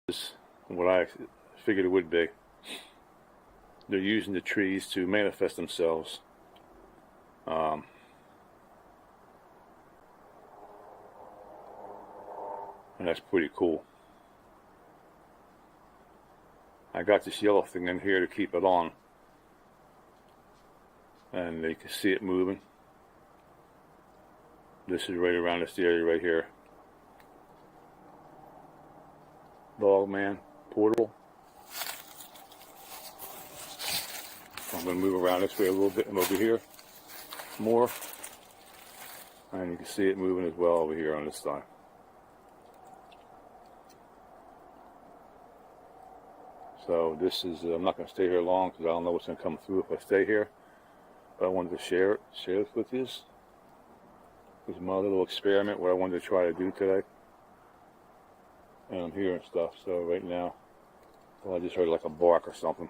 is what I figured it would be. They're using the trees to manifest themselves. And that's pretty cool. I got this yellow thing in here to keep it on. And you can see it moving. This is right around this area right here. Dogman portal. I'm going to move around this way a little bit and over here more. And you can see it moving as well over here on this side. So this is, I'm not going to stay here long because I don't know what's going to come through if I stay here. But I wanted to share this with you. This is my little experiment, what I wanted to try to do today. And I'm hearing stuff, so right now, well, I just heard like a bark or something.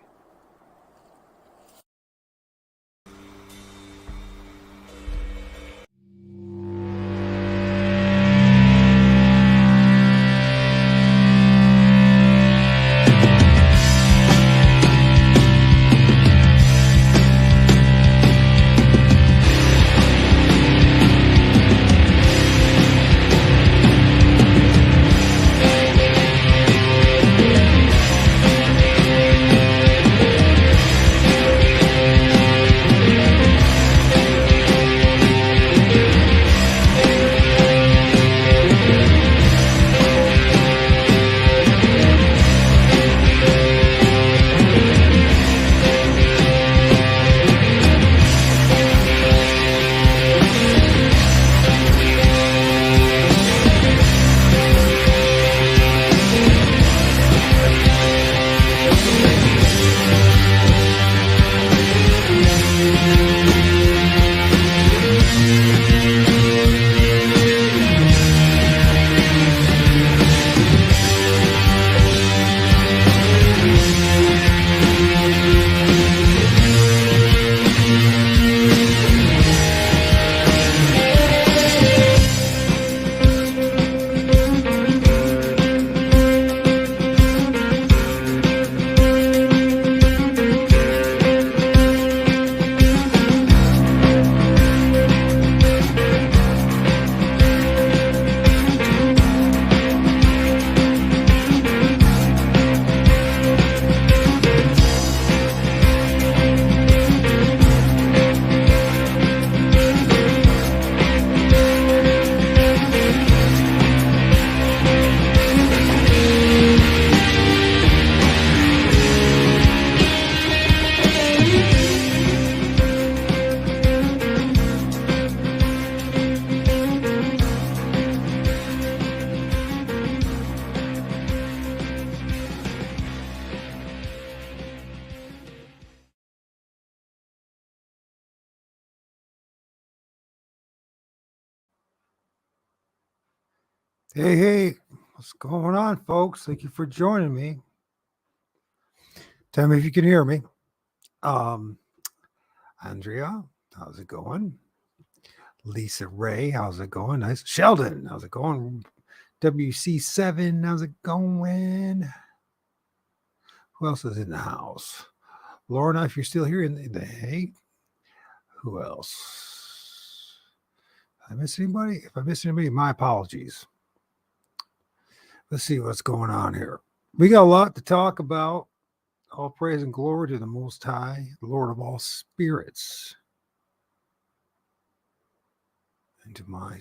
Hey, what's going on, folks? Thank you for joining me. Tell me if you can hear me. Andrea, how's it going? Lisa Ray, how's it going? Nice. Sheldon, how's it going? WC7, how's it going? Who else is in the house? Lorna, if you're still here in the hey, who else? Did I miss anybody? If I missed anybody, my apologies. Let's see what's going on here. We got a lot to talk about. All praise and glory to the Most High, the Lord of all spirits, and to my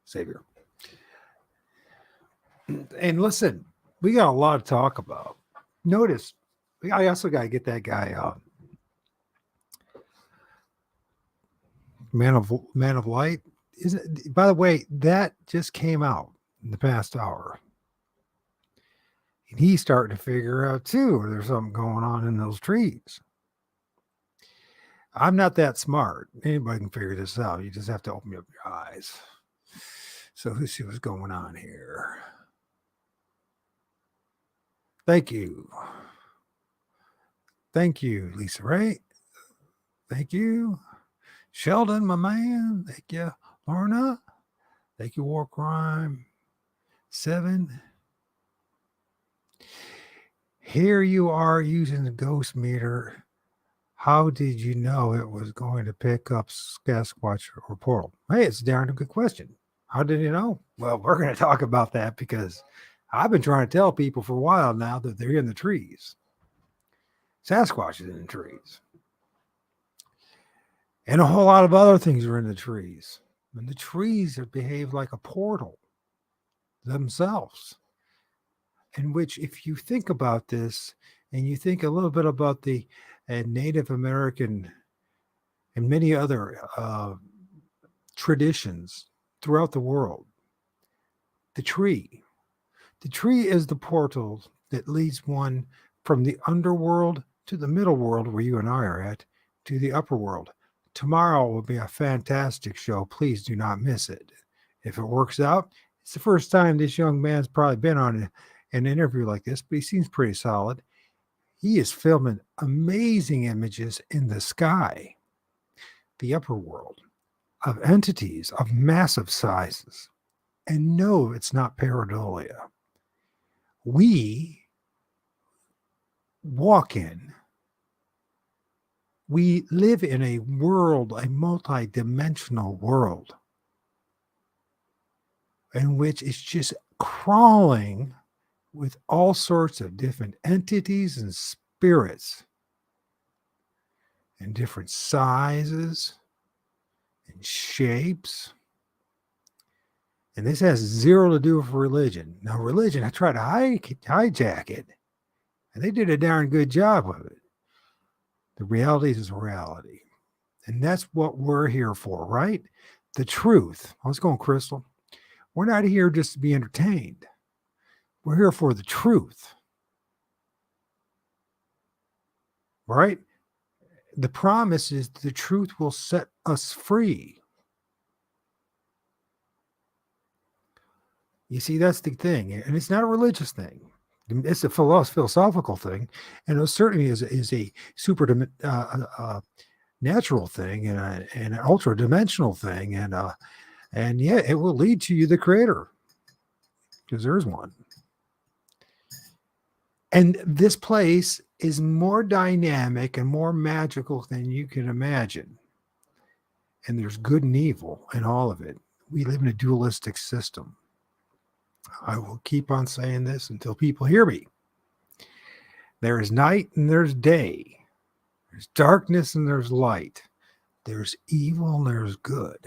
Savior. And listen, we got a lot to talk about. Notice, I also got to get that guy out. Man of Light. Isn't, by the way, that just came out in the past hour. And he's starting to figure out, too, there's something going on in those trees. I'm not that smart. Anybody can figure this out. You just have to open up your eyes. So let's see what's going on here. Thank you. Thank you, Lisa Ray. Thank you. Sheldon, my man. Thank you. Lorna. Thank you, War Crime 7. Here you are using the ghost meter. How did you know it was going to pick up Sasquatch or portal? Hey, it's a darn good question. How did you know? Well, we're going to talk about that because I've been trying to tell people for a while now that they're in the trees. Sasquatch is in the trees. And a whole lot of other things are in the trees. And the trees have behaved like a portal themselves. In which, if you think about this and you think a little bit about the Native American and many other traditions throughout the world, the tree is the portal that leads one from the underworld to the middle world, where you and I are at, to the upper world. Tomorrow will be a fantastic show. Please do not miss it. If it works out, it's the first time this young man's probably been on an interview like this, but he seems pretty solid. He is filming amazing images in the sky, the upper world, of entities of massive sizes. And no, it's not pareidolia. We live in a world, a multi-dimensional world, in which it's just crawling with all sorts of different entities and spirits in different sizes and shapes. And this has zero to do with religion. Now, religion, I try to hijack it, and they did a darn good job of it. The reality is reality. And that's what we're here for, right? The truth. How's it going, Crystal? We're not here just to be entertained. We're here for the truth. Right? The promise is the truth will set us free. You see, that's the thing. And it's not a religious thing. It's a philosophical thing. And it certainly is a super natural thing and an ultra dimensional thing. And yeah, it will lead to you, the creator, because there's one. And this place is more dynamic and more magical than you can imagine. And there's good and evil in all of it. We live in a dualistic system. I will keep on saying this until people hear me. There is night and there's day. There's darkness and there's light. There's evil and there's good.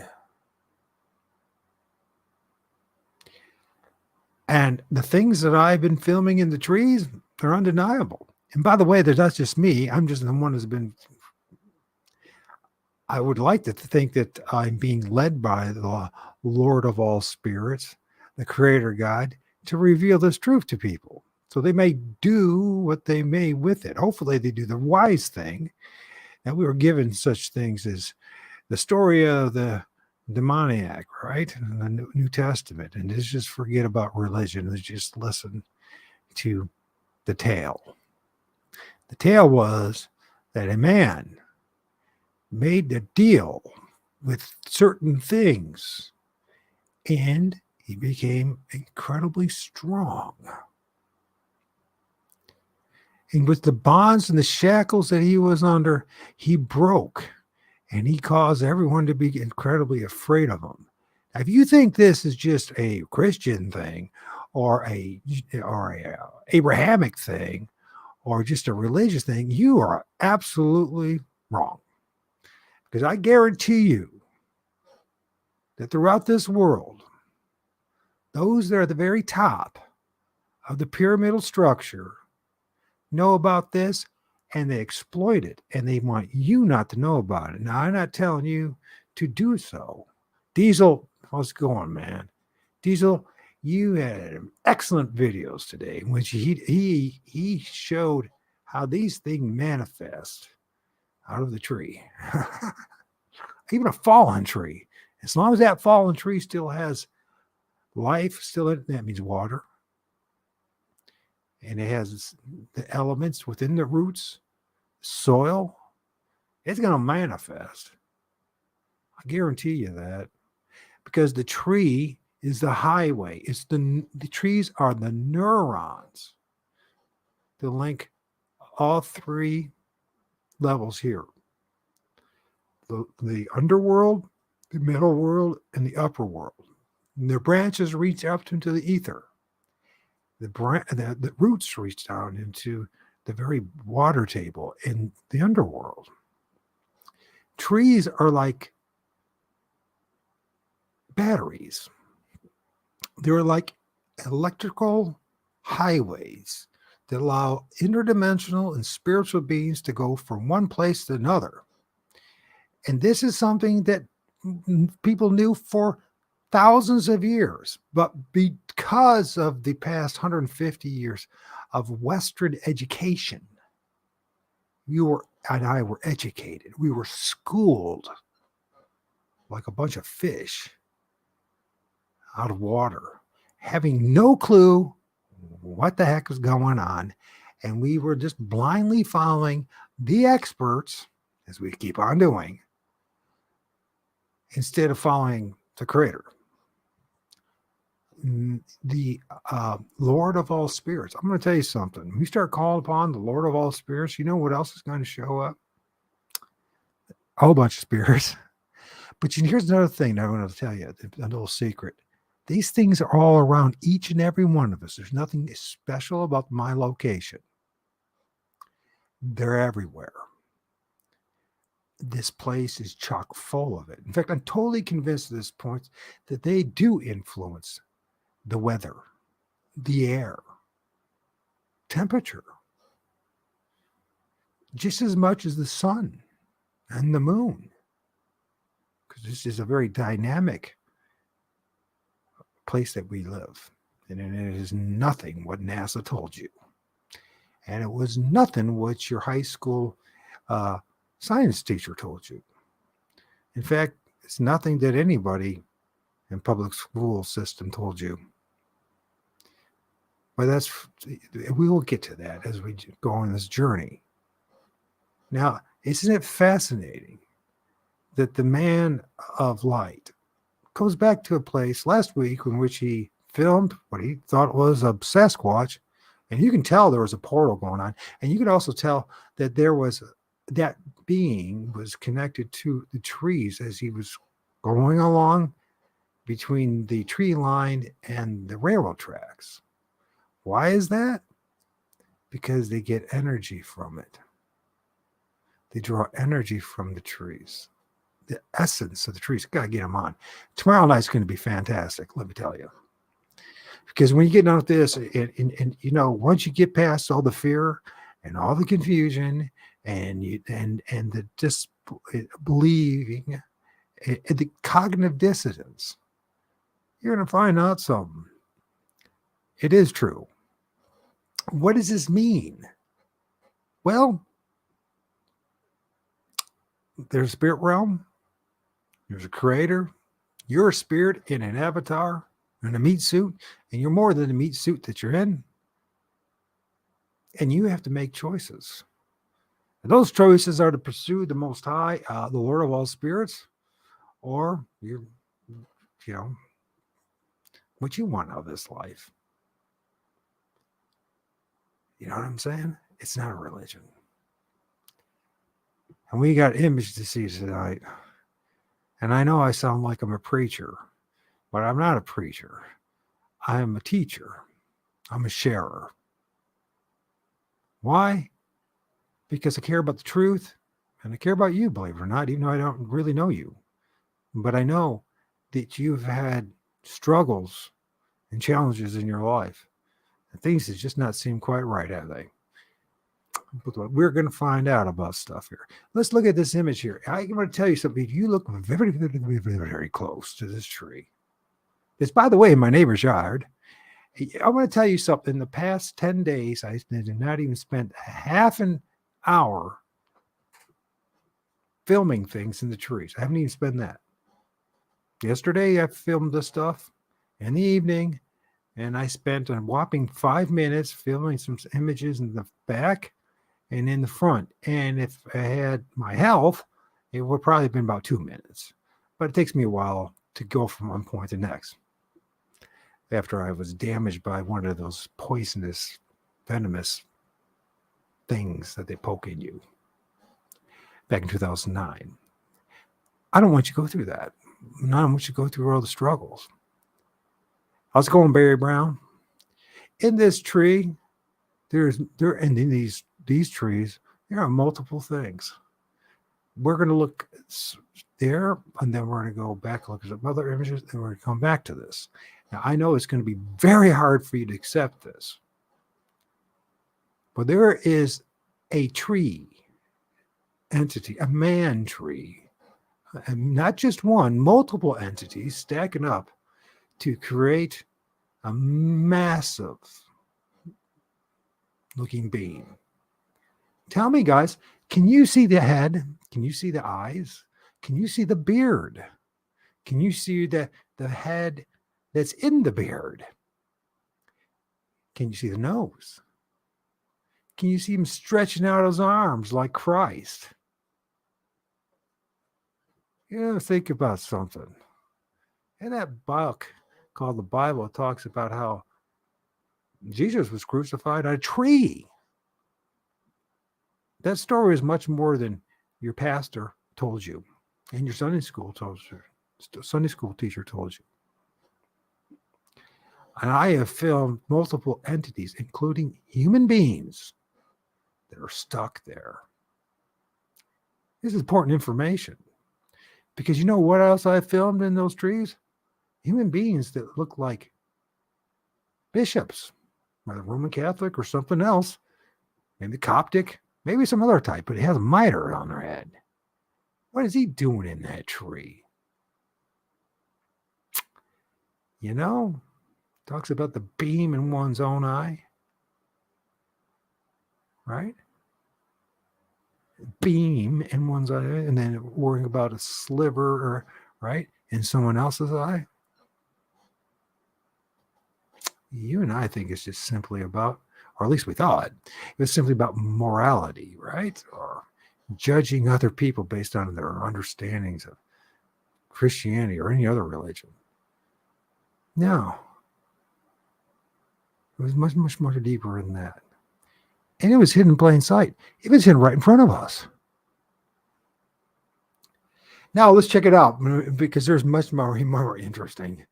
And the things that I've been filming in the trees, they're undeniable. And by the way, that's just me. I'm just the one who's been... I would like to think that I'm being led by the Lord of all spirits, the Creator God, to reveal this truth to people. So they may do what they may with it. Hopefully they do the wise thing. And we were given such things as the story of the demoniac, right? In the New Testament. And just forget about religion. Let's just listen to the tale. The tale was that a man made a deal with certain things, and he became incredibly strong. And with the bonds and the shackles that he was under, he broke, and he caused everyone to be incredibly afraid of him. Now, if you think this is just a Christian thing, or a Abrahamic thing, or just a religious thing, you are absolutely wrong. Because I guarantee you that throughout this world, those that are at the very top of the pyramidal structure know about this, and they exploit it, and they want you not to know about it. Now, I'm not telling you to do so. Diesel, how's it going, man? Diesel, you had excellent videos today in which he showed how these things manifest out of the tree. Even a fallen tree. As long as that fallen tree still has life, still in it, that means water. And it has the elements within the roots, soil, it's going to manifest. I guarantee you that. Because the tree is the highway. It's the trees are the neurons to link all three levels here. The underworld, the middle world, and the upper world. And their branches reach up into the ether. The roots reach down into the very water table in the underworld. Trees are like batteries. They're like electrical highways that allow interdimensional and spiritual beings to go from one place to another. And this is something that people knew for thousands of years, but because of the past 150 years of Western education, you and I were educated. We were schooled like a bunch of fish out of water, having no clue what the heck was going on. And we were just blindly following the experts, as we keep on doing, instead of following the creator. The Lord of all spirits. I'm going to tell you something. When you start calling upon the Lord of all spirits, you know what else is going to show up? A whole bunch of spirits. But here's another thing that I'm going to tell you, a little secret. These things are all around each and every one of us. There's nothing special about my location. They're everywhere. This place is chock full of it. In fact, I'm totally convinced at this point that they do influence the weather, the air, temperature, just as much as the sun and the moon. Because this is a very dynamic place that we live. And it is nothing what NASA told you. And it was nothing what your high school science teacher told you. In fact, it's nothing that anybody in public school system told you. But we will get to that as we go on this journey. Now, isn't it fascinating that the man of light goes back to a place last week in which he filmed what he thought was a Sasquatch, and you can tell there was a portal going on, and you can also tell that that being was connected to the trees as he was going along between the tree line and the railroad tracks. Why is that? Because they get energy from it. They draw energy from the trees. The essence of the trees. Got to get them on. Tomorrow night's going to be fantastic, let me tell you. Because when you get done with this, and once you get past all the fear and all the confusion and the disbelieving, the cognitive dissonance, you're going to find out something. It is true. What does this mean? Well, there's a spirit realm. There's a creator. You're a spirit in an avatar, in a meat suit, and you're more than the meat suit that you're in. And you have to make choices. And those choices are to pursue the Most High, the Lord of all spirits, or what you want out of this life. You know what I'm saying? It's not a religion. And we got image to see tonight. And I know I sound like I'm a preacher, but I'm not a preacher. I am a teacher. I'm a sharer. Why? Because I care about the truth, and I care about you, believe it or not, even though I don't really know you. But I know that you've had struggles and challenges in your life. And things that just not seem quite right, have they? But we're going to find out about stuff here. Let's look at this image here. I'm going to tell you something. If you look very, very, very, very close to this tree, it's, by the way, in my neighbor's yard. I want to tell you something. In the past 10 days, I did not even spend half an hour filming things in the trees. I haven't even spent that. Yesterday, I filmed this stuff in the evening, and I spent a whopping 5 minutes filming some images in the back and in the front. And if I had my health, it would probably have been about 2 minutes. But it takes me a while to go from one point to the next. After I was damaged by one of those poisonous, venomous things that they poke in you back in 2009. I don't want you to go through that. I don't want you to go through all the struggles. How's it going, Barry Brown? In this tree, and in these trees, there are multiple things. We're going to look there, and then we're going to go back and look at some other images, and we're going to come back to this. Now, I know it's going to be very hard for you to accept this, but there is a tree entity, a man tree, and not just one, multiple entities stacking up to create a massive looking being. Tell me, guys, can you see the head? Can you see the eyes? Can you see the beard? Can you see the head that's in the beard? Can you see the nose? Can you see him stretching out his arms like Christ? You know, think about something. In that book called the Bible, it talks about how Jesus was crucified on a tree. That story is much more than your pastor told you and your Sunday school teacher told you. And I have filmed multiple entities, including human beings, that are stuck there. This is important information. Because you know what else I filmed in those trees? Human beings that look like bishops, whether Roman Catholic or something else, maybe Coptic, maybe some other type, but it has a mitre on their head. What is he doing in that tree? You know, talks about the beam in one's own eye, right? Beam in one's eye, and then worrying about a sliver, or right, in someone else's eye. You and I think it's just simply about, or at least we thought, it was simply about morality, right? Or judging other people based on their understandings of Christianity or any other religion. No. It was much, much more deeper than that. And it was hidden in plain sight. It was hidden right in front of us. Now let's check it out, because there's much more interesting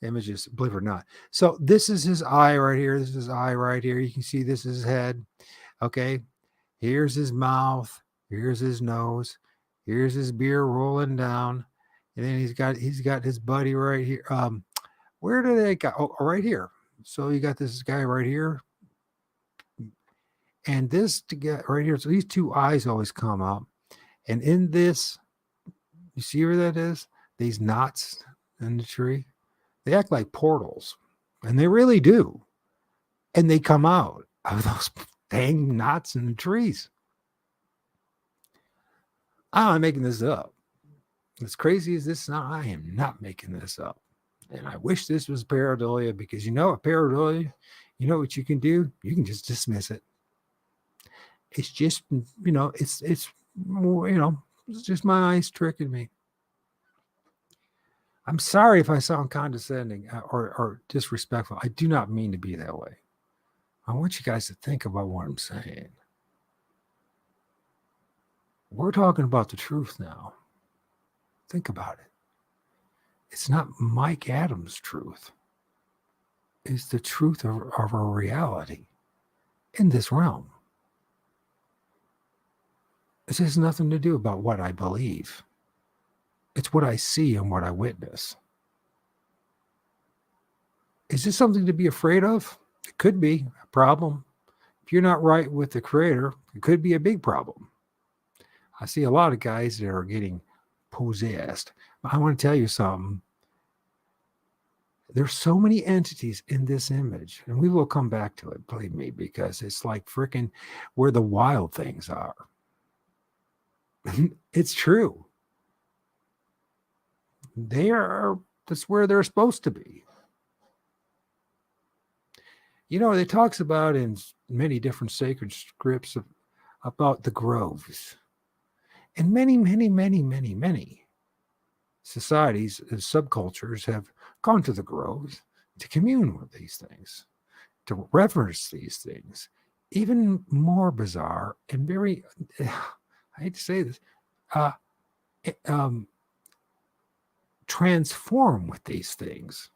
images, believe it or not. So this is his eye right here. This is his eye right here. You can see this is his head. Okay. Here's his mouth. Here's his nose. Here's his beard rolling down. And then he's got his buddy right here. Where did they go? Oh, right here. So you got this guy right here. And this to get right here. So these two eyes always come up. And in this, you see where that is? These knots in the tree. They act like portals. And they really do. And they come out of those dang knots in the trees. I'm not making this up. As crazy as this, I am not making this up. And I wish this was pareidolia, because you know what pareidolia, you know what you can do? You can just dismiss it. It's just, it's just my eyes tricking me. I'm sorry if I sound condescending or disrespectful. I do not mean to be that way. I want you guys to think about what I'm saying. We're talking about the truth now. Think about it. It's not Mike Adams' truth. It's the truth of our reality in this realm. This has nothing to do about what I believe. It's what I see and what I witness. Is this something to be afraid of? It could be a problem. If you're not right with the Creator, it could be a big problem. I see a lot of guys that are getting possessed. I want to tell you something. There's so many entities in this image, and we will come back to it, believe me, because it's like freaking where the wild things are. It's true. That's where they're supposed to be. It talks about in many different sacred scripts about the groves. And many, many, many, many, many societies and subcultures have gone to the groves to commune with these things, to reverence these things, even more bizarre and very, I hate to say this, uh, transform with these things.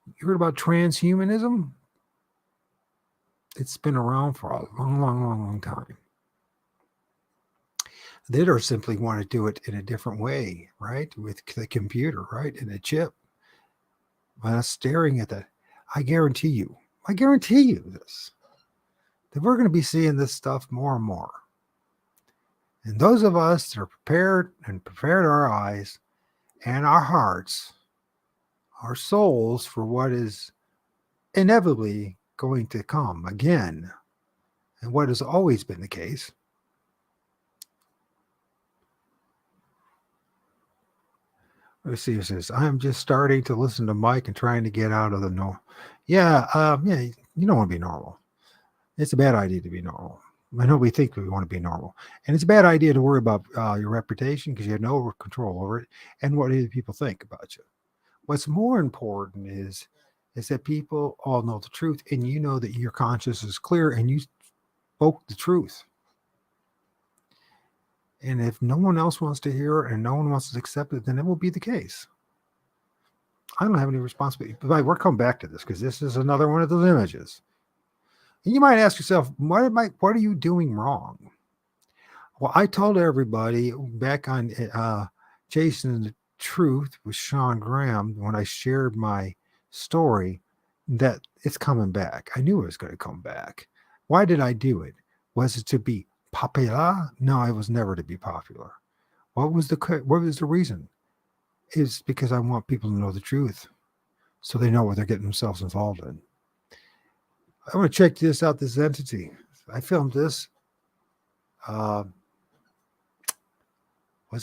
You heard about transhumanism? It's been around for a long time. They don't simply want to do it in a different way, right? With the computer, right? And a chip. When I'm staring at that, I guarantee you this, that we're going to be seeing this stuff more and more. And those of us that are prepared our eyes and our hearts, our souls for what is inevitably going to come again, and what has always been the case. Let's see. It says, "I'm just starting to listen to Mike and trying to get out of the normal." Yeah, you don't want to be normal. It's a bad idea to be normal. I know we think we want to be normal, and it's a bad idea to worry about your reputation because you have no control over it and what other people think about you. What's more important is that people all know the truth, and you know that your conscience is clear, and you spoke the truth. And if no one else wants to hear it and no one wants to accept it, then it will be the case. I don't have any responsibility. But we're coming back to this because this is another one of those images. And you might ask yourself, what are you doing wrong? Well, I told everybody back on Chasing the Truth with Sean Graham when I shared my story that it's coming back. I knew it was going to come back. Why did I do it? Was it to be popular? No, it was never to be popular. What was the reason? It's because I want people to know the truth so they know what they're getting themselves involved in. I want to check this out, this entity. I filmed this. Was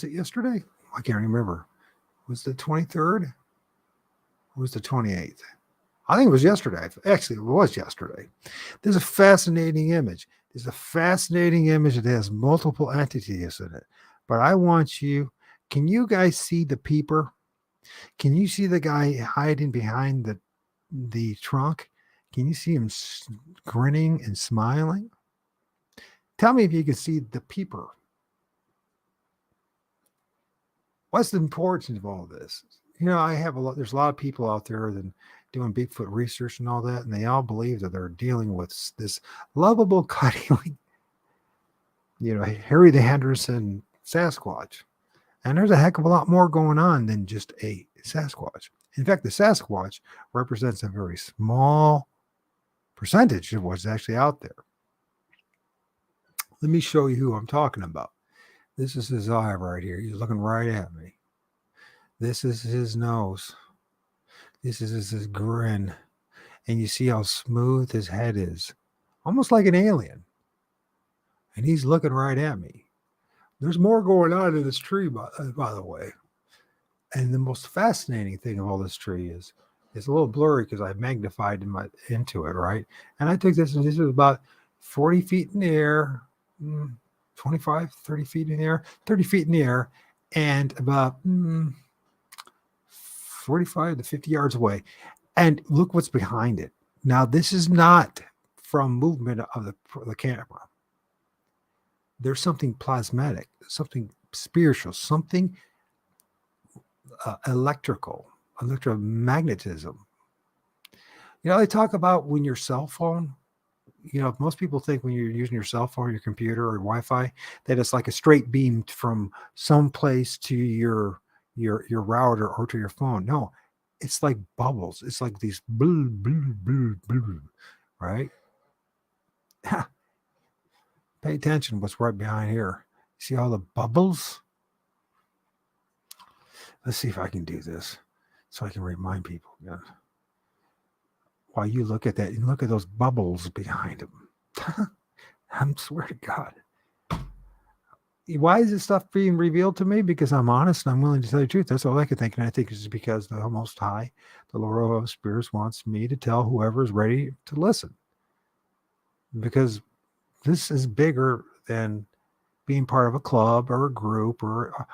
it yesterday? I can't remember. Was it the 23rd? Or was it the 28th? I think it was yesterday. Actually, it was yesterday. There's a fascinating image. There's a fascinating image that has multiple entities in it. But I want you, can you guys see the peeper? Can you see the guy hiding behind the trunk? Can you see him grinning and smiling? Tell me if you can see the peeper. What's the importance of all this? I have there's a lot of people out there that doing Bigfoot research and all that, and they all believe that they're dealing with this lovable, cuddling, Harry the Henderson Sasquatch. And there's a heck of a lot more going on than just a Sasquatch. In fact, the Sasquatch represents a very small percentage of what's actually out there. Let me show you who I'm talking about. This is his eye right here. He's looking right at me. This is his nose. This is his grin. And you see how smooth his head is. Almost like an alien. And he's looking right at me. There's more going on in this tree, by the way. And the most fascinating thing of all this tree is it's a little blurry because I magnified into it, right? And I took this, and this is about 40 feet in the air, 25, 30 feet in the air, 30 feet in the air, and about 45 to 50 yards away. And look what's behind it. Now, this is not from movement of the camera. There's something plasmatic, something spiritual, something electromagnetism. They talk about when your cell phone, most people think when you're using your cell phone, your computer, or Wi-Fi, that it's like a straight beam from some place to your router or to your phone. No, it's like bubbles. It's like these blue, blue, blue, blue, right? Pay attention to what's right behind here. See all the bubbles? Let's see if I can do this so I can remind people. While you look at that, and look at those bubbles behind them. I swear to God. Why is this stuff being revealed to me? Because I'm honest and I'm willing to tell you the truth. That's all I can think. And I think it's because the Most High, the Lord of Spirits, wants me to tell whoever is ready to listen. Because this is bigger than being part of a club or a group or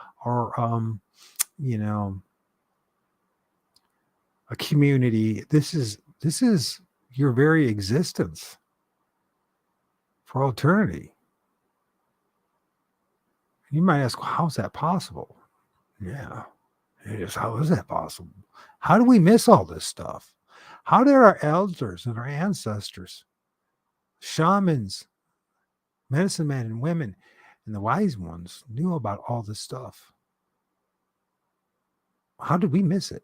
a community. This is your very existence. for all eternity. You might ask, well, how's that possible? Yeah, it is. How is that possible? How do we miss all this stuff? How did our elders and our ancestors, shamans, medicine men and women, and the wise ones knew about all this stuff? How did we miss it?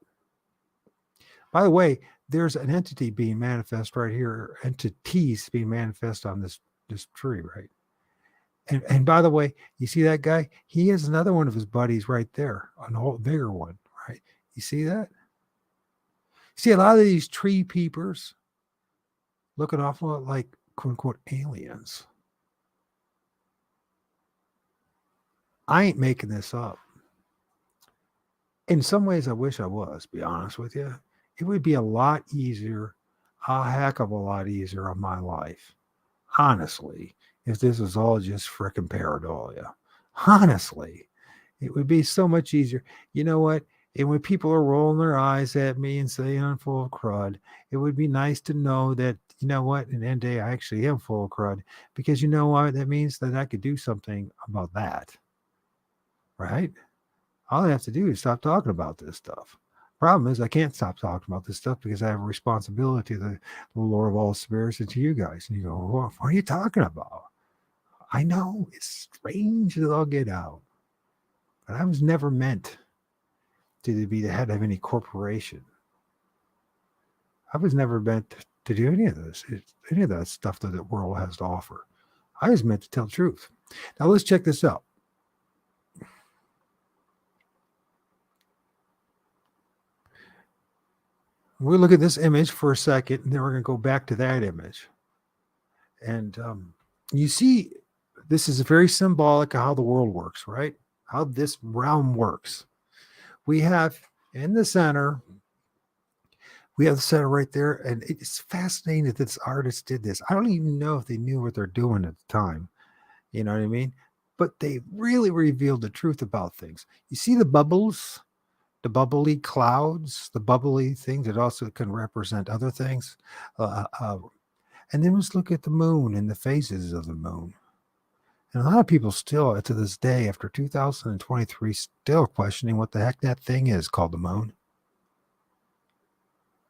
By the way, there's an entity being manifest right here, entities being manifest on this tree, right? And by the way, you see that guy? He has another one of his buddies right there, an old bigger one, right? You see that? See, a lot of these tree peepers look an awful lot like quote unquote aliens. I ain't making this up. In some ways, I wish I was, be honest with you. It would be a lot easier, a heck of a lot easier on my life, honestly, if this was all just frickin' pareidolia. Honestly, it would be so much easier. You know what? And when people are rolling their eyes at me and saying I'm full of crud, it would be nice to know that, you know what, in the end of the day, I actually am full of crud, because you know what? That means that I could do something about that, right? All I have to do is stop talking about this stuff. Problem is, I can't stop talking about this stuff because I have a responsibility to the Lord of all spirits and to you guys. And you go, what are you talking about? I know it's strange that I'll get out, but I was never meant to be the head of any corporation. I was never meant to do any of this, any of that stuff that the world has to offer. I was meant to tell truth. Now let's check this out. We'll look at this image for a second, and then we're going to go back to that image. And you see, this is very symbolic of how the world works, right? How this realm works. We have in the center, we have the center right there, and it's fascinating that this artist did this. I don't even know if they knew what they're doing at the time. You know what I mean? But they really revealed the truth about things. You see the bubbles? The bubbly clouds, the bubbly things that also can represent other things. And then let's look at the moon and the phases of the moon. And a lot of people still, to this day, after 2023, still questioning what the heck that thing is called the moon.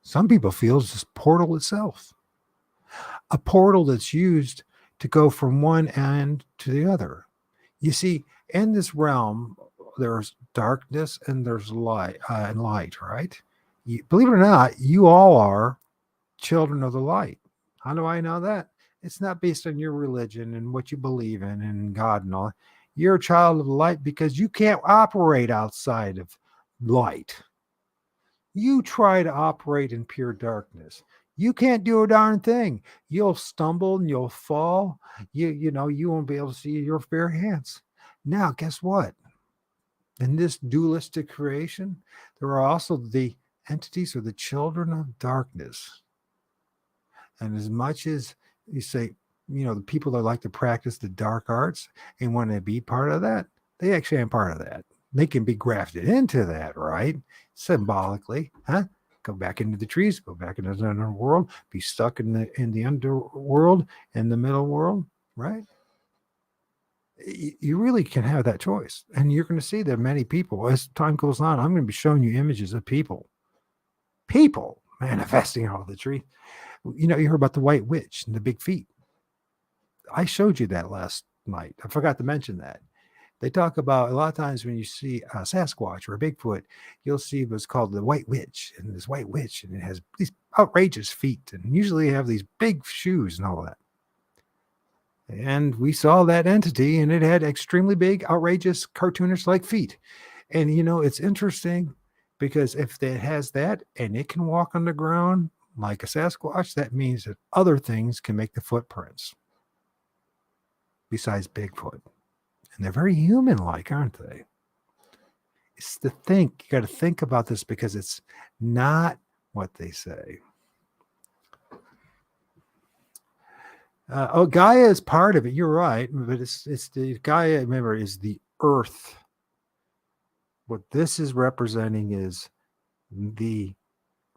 Some people feel it's just portal itself. A portal that's used to go from one end to the other. You see, in this realm, there's darkness and there's light, right? Believe it or not, you all are children of the light. How do I know that? It's not based on your religion and what you believe in and God and all. You're a child of the light because you can't operate outside of light. You try to operate in pure darkness. You can't do a darn thing. You'll stumble and you'll fall. You won't be able to see your bare hands. Now, guess what? In this dualistic creation, there are also the entities or the children of darkness. And as much as you say, the people that like to practice the dark arts and want to be part of that, they actually aren't part of that. They can be grafted into that, right? Symbolically, huh? Go back into the trees, go back into the underworld, be stuck in the underworld, in the middle world, right? You really can have that choice. And you're going to see that many people, as time goes on, I'm going to be showing you images of people manifesting out of the tree. You heard about the white witch and the big feet. I showed you that last night. I forgot to mention that. They talk about a lot of times when you see a Sasquatch or a Bigfoot, you'll see what's called the white witch, and this white witch, and it has these outrageous feet, and usually have these big shoes and all that. And we saw that entity, and it had extremely big, outrageous, cartoonish-like feet. And, it's interesting because if it has that and it can walk on the ground like a Sasquatch, that means that other things can make the footprints besides Bigfoot. And they're very human-like, aren't they? It's the think. You got to think about this because it's not what they say. Gaia is part of it. You're right, but it's the Gaia. Remember, is the earth. What this is representing is the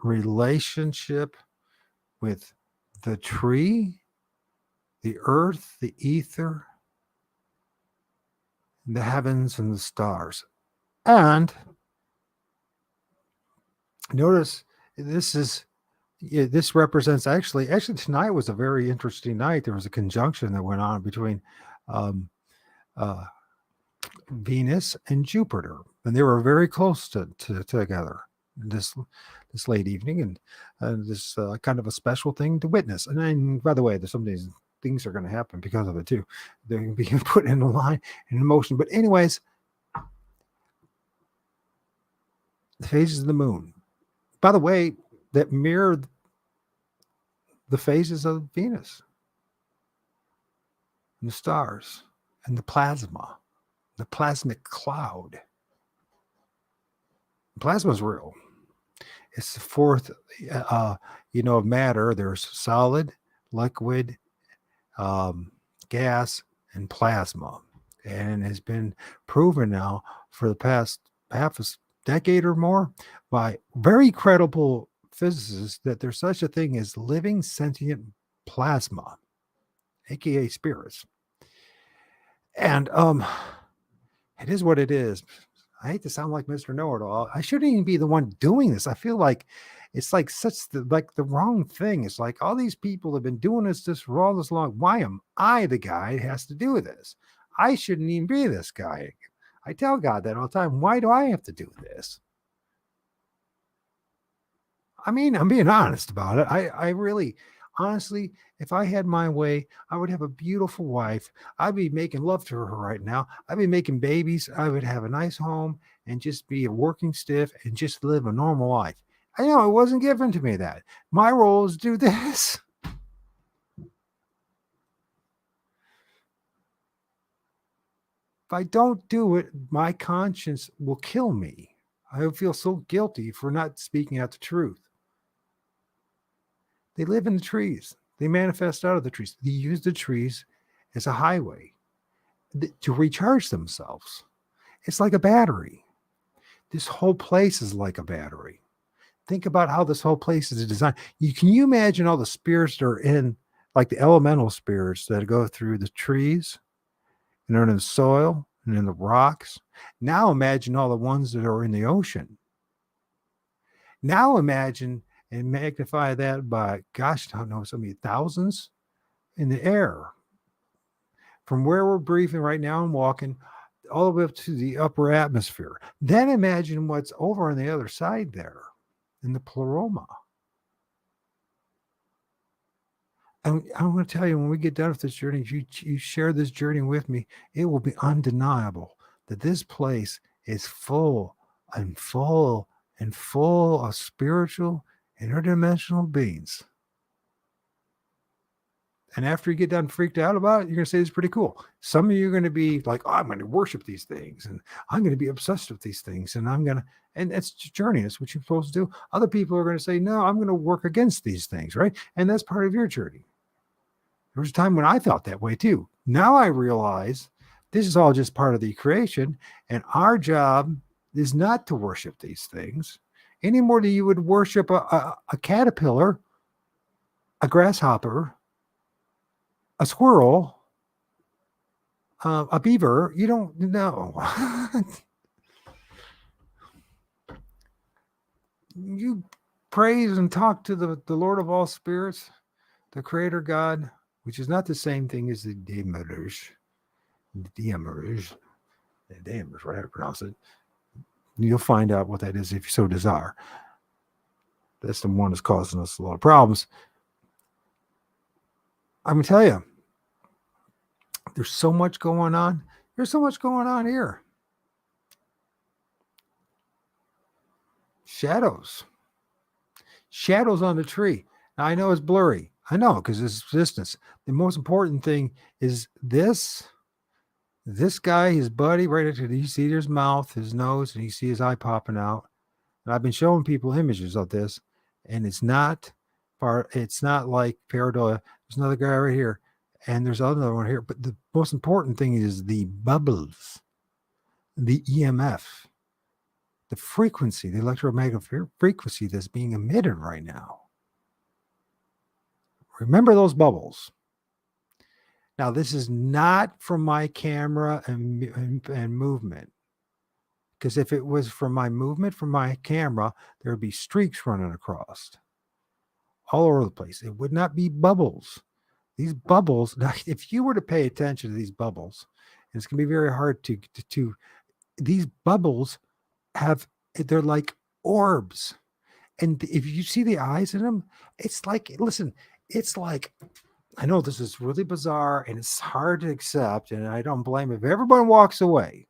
relationship with the tree the earth, the ether, the heavens, and the stars. And notice this represents actually tonight was a very interesting night. There was a conjunction that went on between um, uh, Venus and Jupiter, and they were very close to together this late evening, and this kind of a special thing to witness. And then, by the way, there's some of these things are going to happen because of it too. They're going to be put in a line and in motion. But anyways, the phases of the moon, by the way, that mirror the phases of Venus and the stars and the plasma, the plasmic cloud. Plasma is real. It's the fourth, of matter. There's solid, liquid, gas, and plasma. And has been proven now for the past half a decade or more by very credible physicists that there's such a thing as living sentient plasma, aka spirits. And it is what it is. I hate to sound like Mr. Know-it-all. I shouldn't even be the one doing this. I feel like it's like the wrong thing. It's like all these people have been doing this for all this long. Why am I the guy that has to do this? I shouldn't even be this guy. I tell God that all the time. Why do I have to do this? I mean, I'm being honest about it. I really, honestly, if I had my way, I would have a beautiful wife. I'd be making love to her right now. I'd be making babies. I would have a nice home and just be a working stiff and just live a normal life. I know it wasn't given to me that. My role is to do this. If I don't do it, my conscience will kill me. I would feel so guilty for not speaking out the truth. They live in the trees. They manifest out of the trees. They use the trees as a highway to recharge themselves. It's like a battery. This whole place is like a battery. Think about how this whole place is designed. Can you imagine all the spirits that are in, like the elemental spirits that go through the trees and are in the soil and in the rocks? Now imagine all the ones that are in the ocean. Now imagine and magnify that by, gosh, I don't know, so many thousands in the air. From where we're breathing right now and walking all the way up to the upper atmosphere. Then imagine what's over on the other side there in the pleroma. And I'm going to tell you, when we get done with this journey, if you share this journey with me, it will be undeniable that this place is full and full and full of spiritual interdimensional beings. And after you get done freaked out about it, you're going to say it's pretty cool. Some of you are going to be like, oh, I'm going to worship these things and I'm going to be obsessed with these things. And and it's journey. That's what you're supposed to do. Other people are going to say, no, I'm going to work against these things, right? And that's part of your journey. There was a time when I felt that way too. Now I realize this is all just part of the creation. And our job is not to worship these things any more than you would worship a caterpillar, a grasshopper, a squirrel, a beaver. You don't know. You praise and talk to the Lord of all spirits, the Creator God, which is not the same thing as the Demerge, right? How to pronounce it. You'll find out what that is if you so desire. That's the one that's causing us a lot of problems. I'm going to tell you, there's so much going on. There's so much going on here. Shadows on the tree. Now, I know it's blurry. I know, because it's distance. The most important thing is this guy, his buddy, right after you see his mouth, his nose, and you see his eye popping out. And I've been showing people images of this, and it's not like pareidolia. There's another guy right here, and there's another one here. But the most important thing is the bubbles, the EMF, the frequency, the electromagnetic frequency that's being emitted right now. Remember those bubbles. Now, this is not from my camera and movement. Because if it was from my movement, from my camera, there would be streaks running across all over the place. It would not be bubbles. These bubbles, now, if you were to pay attention to these bubbles, and it's going to be very hard to these bubbles they're like orbs. And if you see the eyes in them, it's like, listen, it's like, I know this is really bizarre and it's hard to accept, and I don't blame it if everyone walks away.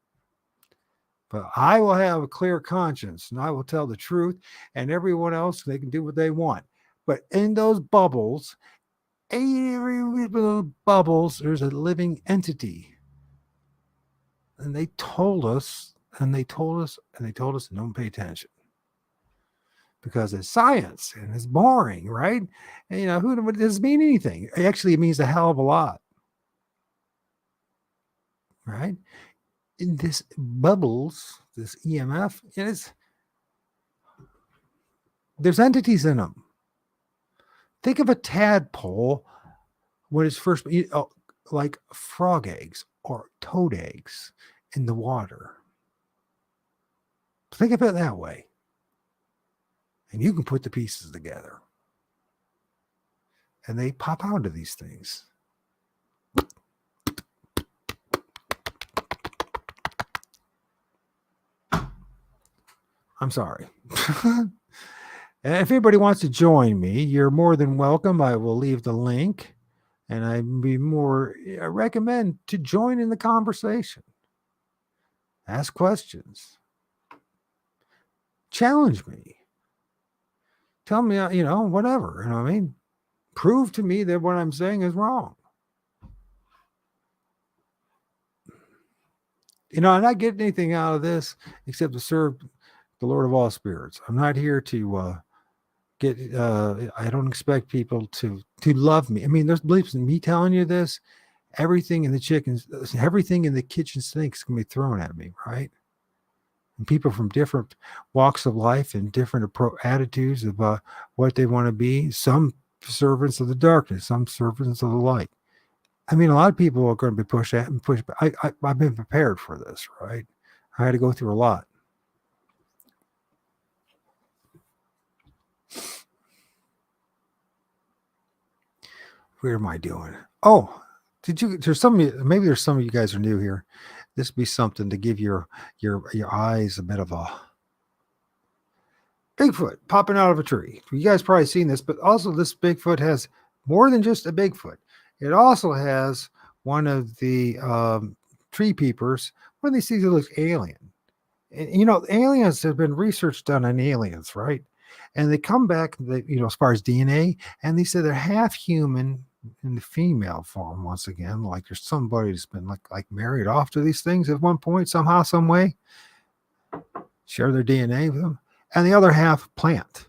But I will have a clear conscience and I will tell the truth, and everyone else, they can do what they want. But in those bubbles, every those bubbles, there's a living entity. And they told us, and they told us, and they told us, and don't pay attention. Because it's science and it's boring, right? And what does it mean anything? Actually, it means a hell of a lot. Right? In this bubbles, this EMF, there's entities in them. Think of a tadpole when it's first, like frog eggs or toad eggs in the water. Think of it that way. And you can put the pieces together. And they pop out of these things. I'm sorry. And if anybody wants to join me, you're more than welcome. I will leave the link. And I recommend to join in the conversation. Ask questions. Challenge me. Tell me, whatever. I mean? Prove to me that what I'm saying is wrong. I'm not getting anything out of this except to serve the Lord of all spirits. I'm not here to I don't expect people to love me. I mean, there's beliefs in me telling you this. Everything in the kitchen sink is going to be thrown at me, right? And people from different walks of life and different attitudes about what they want to be. Some servants of the darkness, some servants of the light. I mean, a lot of people are going to be pushed at and pushed back. I've been prepared for this, right? I had to go through a lot. Where am I doing? Oh, there's some of you guys are new here. This would be something to give your eyes a bit of a Bigfoot popping out of a tree. You guys probably seen this, but also this Bigfoot has more than just a Bigfoot. It also has one of the tree peepers when they see it looks alien. And, aliens have been research done on aliens, right? And they come back, as far as DNA, and they say they're half human in the female form once again. Like there's somebody that's been like married off to these things at one point, somehow, some way. Share their DNA with them. And the other half plant.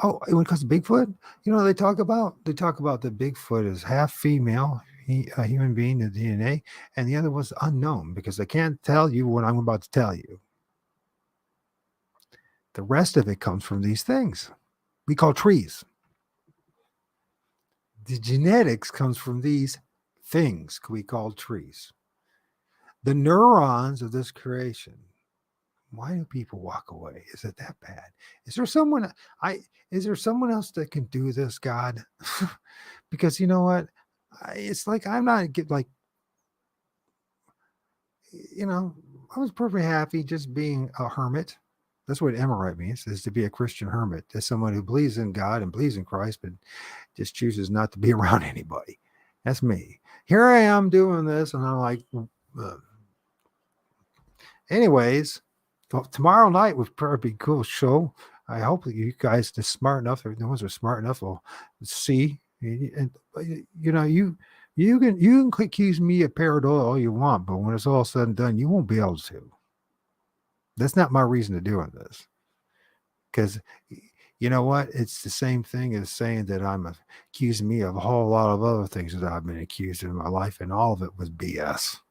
Oh, when it comes to Bigfoot, they talk about the Bigfoot is half female, a human being, the DNA, and the other was unknown because they can't tell you what I'm about to tell you. The rest of it comes from these things we call trees. The genetics comes from these things we call trees. The neurons of this creation. Why do people walk away? Is it that bad? Is there someone else that can do this, God? Because you know what? It's like I'm not I was perfectly happy just being a hermit. That's what Eremite means, is to be a Christian hermit. That's someone who believes in God and believes in Christ, but just chooses not to be around anybody. That's me. Here I am doing this, and I'm like, anyways, tomorrow night would probably be a cool show. I hope that you guys are smart enough, the ones who are smart enough will see. And you can accuse me of pareidolia all you want, but when it's all said and done, you won't be able to. That's not my reason to doing this. Because you know what? It's the same thing as saying that I'm accusing me of a whole lot of other things that I've been accused of in my life, and all of it was BS.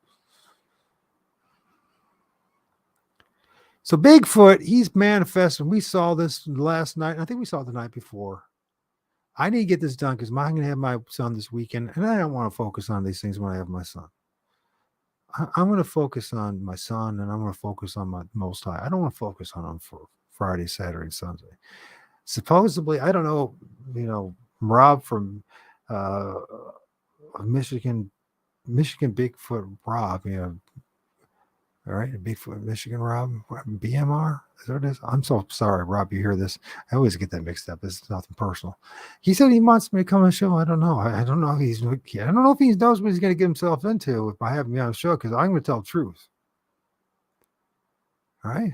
So Bigfoot, he's manifesting. We saw this last night. I think we saw it the night before. I need to get this done because I'm going to have my son this weekend, and I don't want to focus on these things when I have my son. I'm going to focus on my son, and I'm going to focus on my Most High. I don't want to focus on him for Friday, Saturday, Sunday. Supposedly, I don't know, Rob from uh, Michigan, Bigfoot Rob, all right, Bigfoot Michigan Rob, BMR. Is that what it is? I'm so sorry, Rob. You hear this? I always get that mixed up. It's nothing personal. He said he wants me to come on the show. I don't know. I don't know if he's. I don't know if he knows what he's going to get himself into if I have me on the show because I'm going to tell the truth. All right.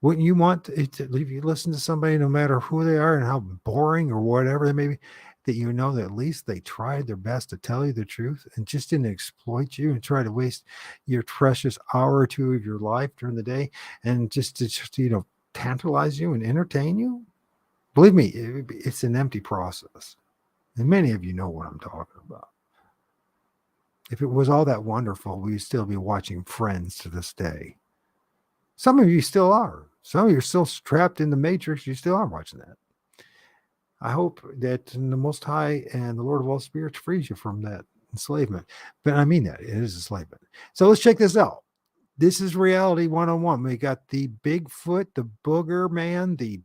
Wouldn't you want if you listen to somebody, no matter who they are and how boring or whatever they may be, that you know that at least they tried their best to tell you the truth and just didn't exploit you and try to waste your precious hour or two of your life during the day and just to tantalize you and entertain you? Believe me, it's an empty process. And many of you know what I'm talking about. If it was all that wonderful, we'd still be watching Friends to this day. Some of you still are. Some of you are still trapped in the matrix. You still are watching that. I hope that the Most High and the Lord of all spirits frees you from that enslavement. But I mean that. It is enslavement. So let's check this out. This is reality 101. We got the Bigfoot, the booger man, the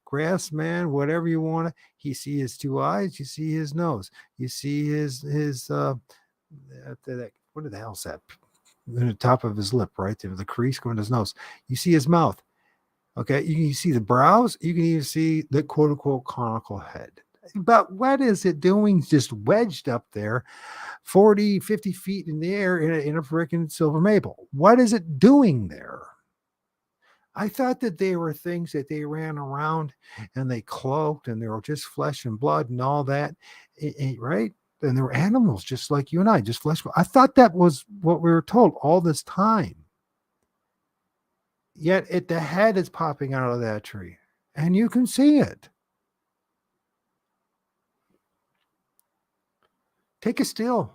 grass man, whatever you want. You see his two eyes. You see his nose. You see his what the hell's that? In the top of his lip, right there, the crease going to his nose. You see his mouth. Okay, you can see the brows. You can even see the quote unquote conical head. But what is it doing just wedged up there 40, 50 feet in the air in a freaking silver maple? What is it doing there? I thought that they were things that they ran around and they cloaked and they were just flesh and blood and all that, right? And they were animals just like you and I, just flesh. I thought that was what we were told all this time. Yet the head is popping out of that tree, and you can see it. Take a still.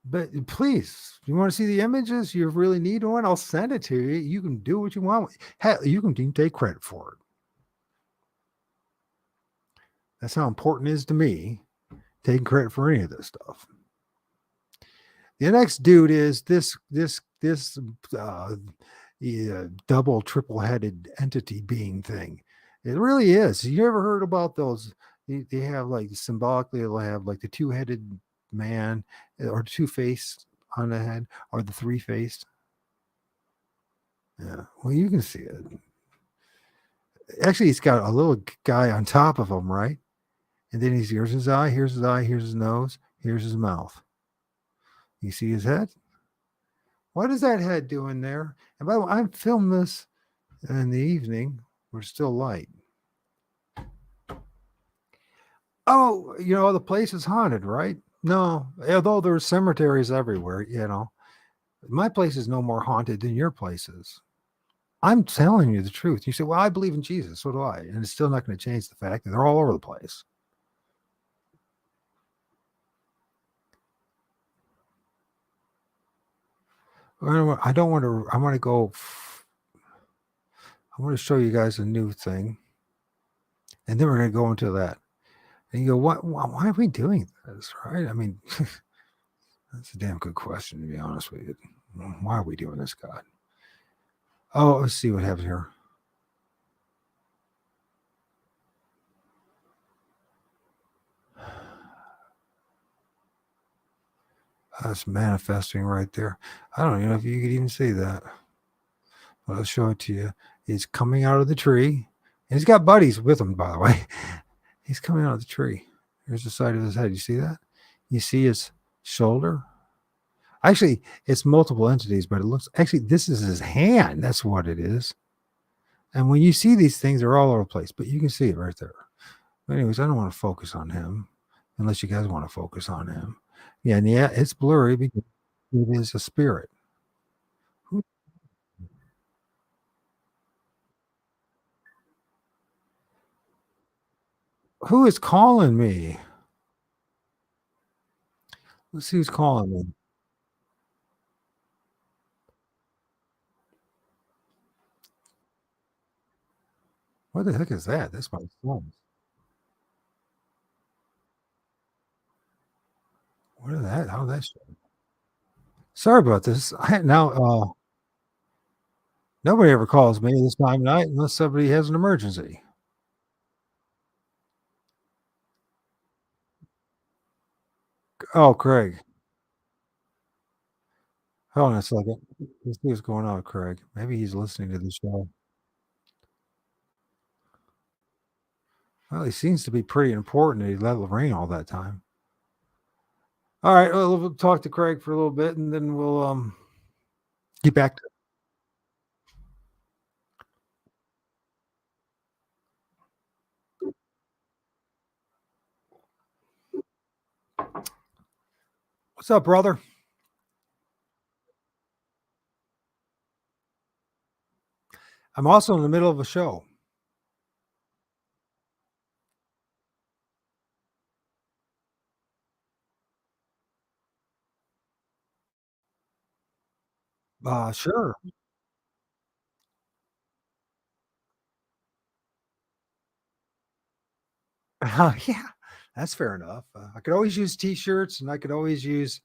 But please, you want to see the images? You really need one? I'll send it to you. You can do what you want. Hell, you can even take credit for it. That's how important it is to me, taking credit for any of this stuff. The next dude is this double, triple-headed entity being thing. It really is. You ever heard about those? They have like symbolically, they'll have like the two-headed man or two-faced on the head or the three-faced. Yeah, well, you can see it. Actually, he's got a little guy on top of him, right? And then here's his eye, here's his eye, here's his nose, here's his mouth. You see his head? What is that head doing there? And by the way, I'm filming this in the evening. We're still light. Oh, the place is haunted, right? No, although there's cemeteries everywhere, my place is no more haunted than your place is. I'm telling you the truth. You say, well, I believe in Jesus. So do I. And it's still not going to change the fact that they're all over the place. I don't want to, I want to go, I want to show you guys a new thing. And then we're going to go into that. And you go, why are we doing this? Right? I mean, that's a damn good question, to be honest with you. Why are we doing this, God? Oh, let's see what happens here. That's manifesting right there. I don't even know if you could even see that. But I'll show it to you. He's coming out of the tree. And he's got buddies with him, by the way. He's coming out of the tree. Here's the side of his head. You see that? You see his shoulder? Actually, it's multiple entities, but it looks actually this is his hand. That's what it is. And when you see these things, they're all over the place, but you can see it right there. But anyways, I don't want to focus on him unless you guys want to focus on him. Yeah, and yeah, it's blurry because it is a spirit. Who is calling me? Let's see who's calling me. What the heck is that? That's my phone. What is that? How that? Sorry about this. Nobody ever calls me this time of night unless somebody has an emergency. Oh, Craig. Hold on a second. Let's see what's going on with Craig. Maybe he's listening to the show. Well, he seems to be pretty important that he let it rain all that time. All right, well, we'll talk to Craig for a little bit and then we'll get back to what's up, brother? I'm also in the middle of a show. Sure. Yeah, that's fair enough. I could always use t-shirts and I could always use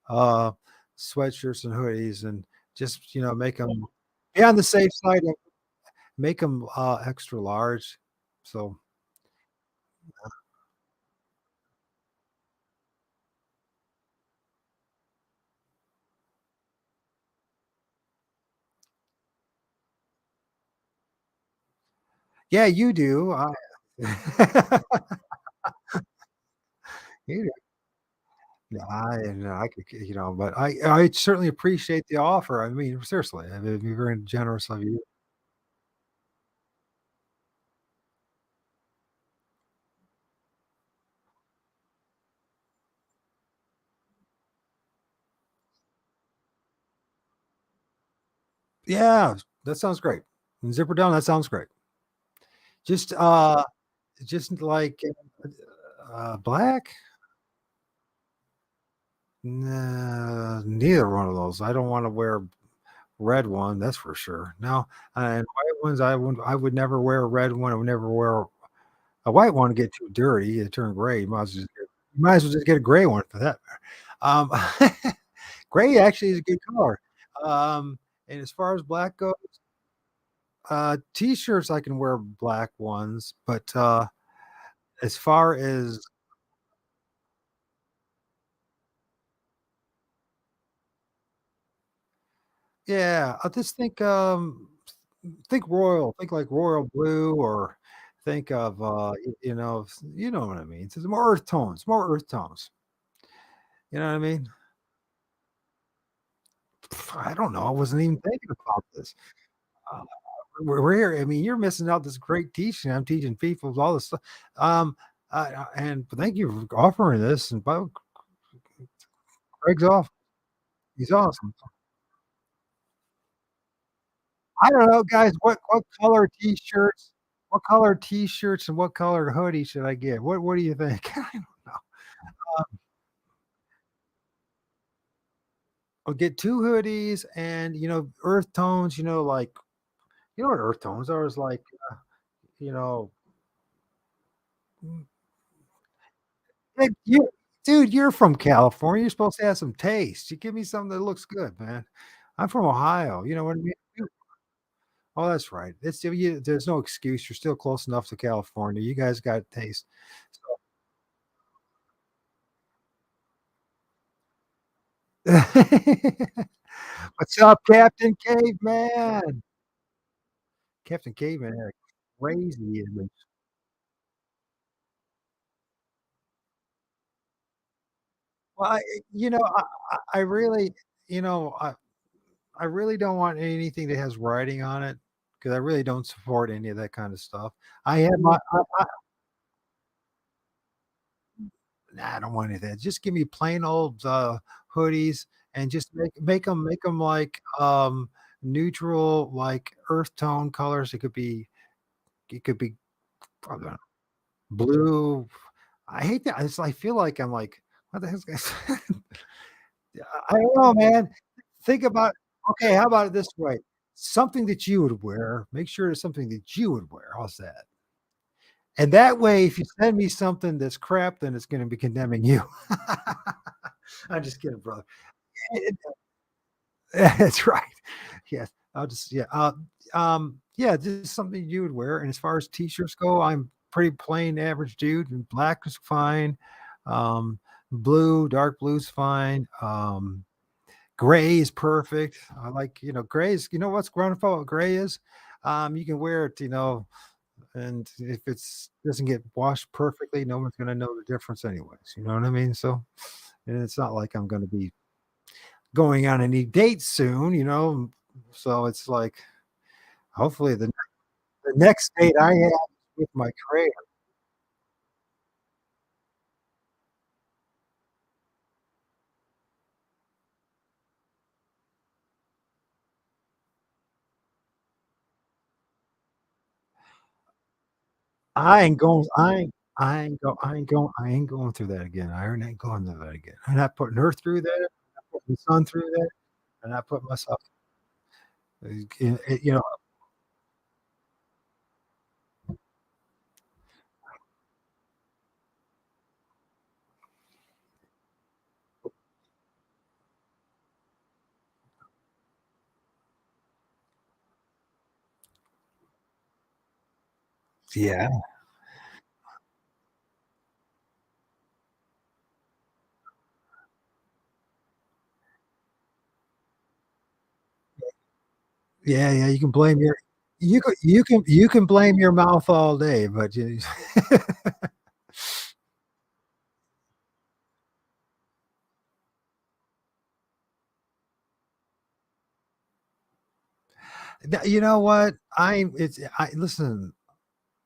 uh sweatshirts and hoodies and just, make them be on the safe side and make them extra large. So, yeah, you do. You do. Yeah, I could, but I certainly appreciate the offer. I mean, seriously, I mean, it'd be very generous of you. Yeah, that sounds great. And zipper down, that sounds great. Just just like black? Nah, neither one of those. I don't want to wear red one, that's for sure. No, and white ones, I would never wear a red one. I would never wear a white one. Get too dirty, it turn gray. You might as well just get a gray one for that matter. Gray actually is a good color. And as far as black goes, t-shirts I can wear black ones, but as far as yeah, I just think royal, think like royal blue or think of you know what I mean. It's more earth tones, more earth tones. You know what I mean? I don't know. I wasn't even thinking about this. Uh, we're here. I mean, you're missing out this great teaching. I'm teaching people all this stuff. And thank you for offering this. And Greg's off. He's awesome. I don't know, guys. What color t-shirts? What color t-shirts and what color hoodie should I get? What do you think? I don't know. I'll get 2 hoodies and, earth tones, like you know what earth tones are? Is like, you know, mm, like you dude, you're from California. You're supposed to have some taste. You give me something that looks good, man. I'm from Ohio. You know what I mean? Oh, that's right. There's no excuse. You're still close enough to California. You guys got taste. What's up, Captain Caveman? Captain Caveman had a crazy image. Well, I really, you know, I really don't want anything that has writing on it because I really don't support any of that kind of stuff. I have my nah, I don't want any of that. Just give me plain old, hoodies and just make them like, neutral, like, earth tone colors. It could be, I don't know, blue. I hate that. I feel like I'm like, "What the hell's this?" Yeah, I don't know, man. Think about okay, how about it this way? Something that you would wear, make sure it's something that you would wear. How's that? And that way, if you send me something that's crap, then it's gonna be condemning you. I'm just kidding, brother. That's right. Yes, I'll just yeah, just something you would wear. And as far as t-shirts go, I'm pretty plain average dude, and black is fine. Um, blue, dark blue's fine. Gray is perfect. I like, gray is, what's wonderful about gray is, you can wear it, and if it's doesn't get washed perfectly, no one's gonna know the difference anyways. You know what I mean? So, and it's not like I'm gonna be going on any dates soon, so it's like, hopefully the next date I have is with my creator. I ain't going through that again. I ain't going through that again. I'm not putting her through that. I'm not putting my son through that. I'm not putting myself, you know, yeah, yeah, yeah. You can blame your mouth all day, but you, you know what? I listen.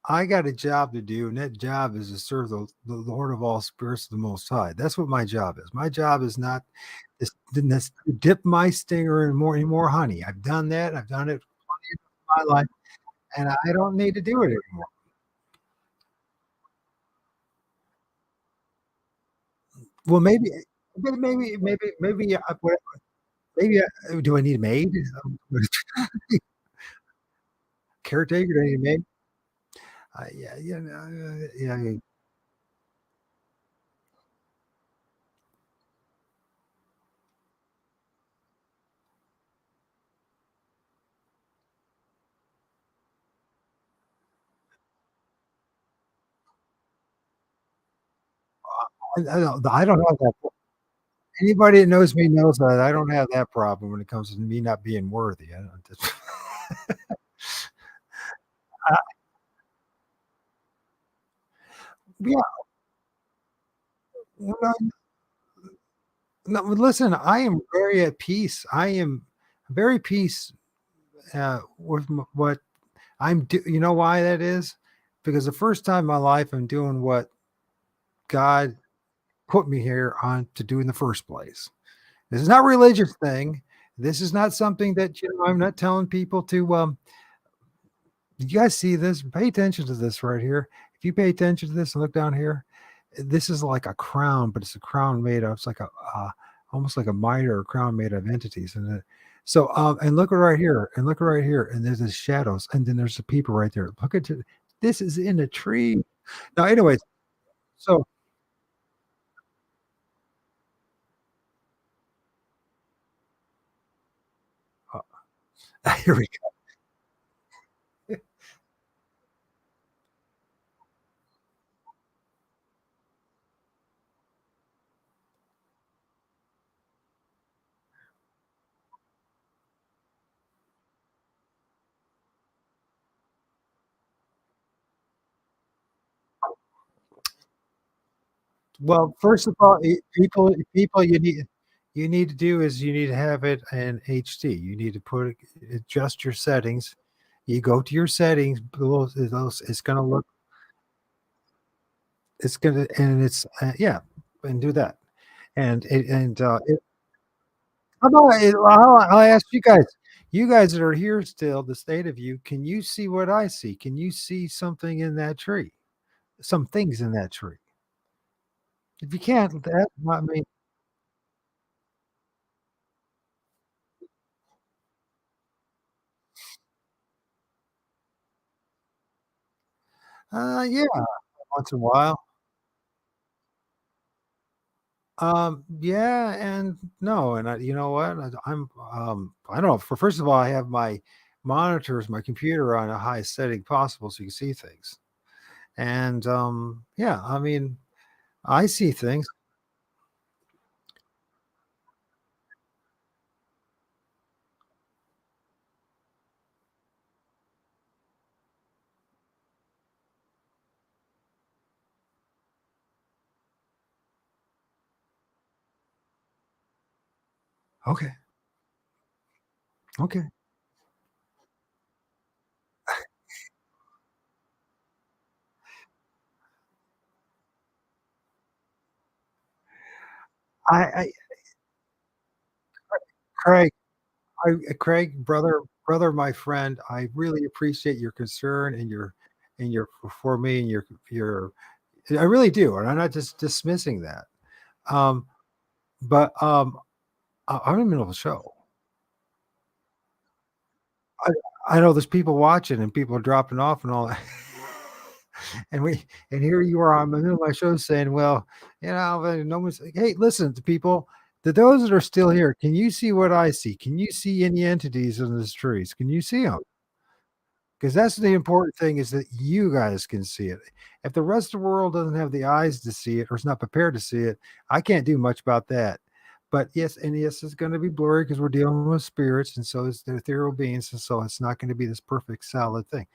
I got a job to do, and that job is to serve the Lord of all spirits, the Most High. That's what my job is. My job is not this dip my stinger in more honey. I've done that. I've done it my life, and I don't need to do it anymore. Well, maybe do I need a maid? Caretaker? Do I need a maid? Yeah, yeah, yeah. I don't have that. Anybody that knows me knows that I don't have that problem when it comes to me not being worthy. I don't just I yeah, well, no, listen, I am very at peace. I am very peace, with what you know why that is? Because the first time in my life I'm doing what God put me here on to do in the first place. This is not a religious thing. This is not something that, I'm not telling people to, did you guys see this? Pay attention to this right here. If you pay attention to this and look down here, this is like a crown, but it's a crown made of, it's like almost like a mitre or crown made of entities. And look at right here, and look right here, and there's the shadows, and then there's the people right there. Look at this is in a tree. Now, anyways, so here we go. Well, first of all, people you need to do is you need to have it in HD. You need to adjust your settings. You go to your settings, it's gonna look, it's gonna, and it's yeah, and do that. I'll ask you guys. You guys that are here still, the state of you, can you see what I see? Can you see something in that tree? Some things in that tree. If you can't, I mean, yeah, once in a while. Yeah, and no, and you know what? I don't know. For first of all, I have my monitors, my computer on a high setting possible so you can see things. And yeah, I mean, I see things. Okay, okay. I Craig, Craig, brother, my friend, I really appreciate your concern and your for me and your I really do, and I'm not just dismissing that. Um, but I'm in the middle of a show. I I know there's people watching and people are dropping off and all that. And here you are, I'm in the middle of my show saying, "Well, you know, no one's like, hey, listen to people, to those that are still here, can you see what I see? Can you see any entities in these trees? Can you see them? Because that's the important thing is that you guys can see it. If the rest of the world doesn't have the eyes to see it or is not prepared to see it, I can't do much about that. But yes, and yes, it's going to be blurry because we're dealing with spirits, and so is the ethereal beings, and so it's not going to be this perfect solid thing.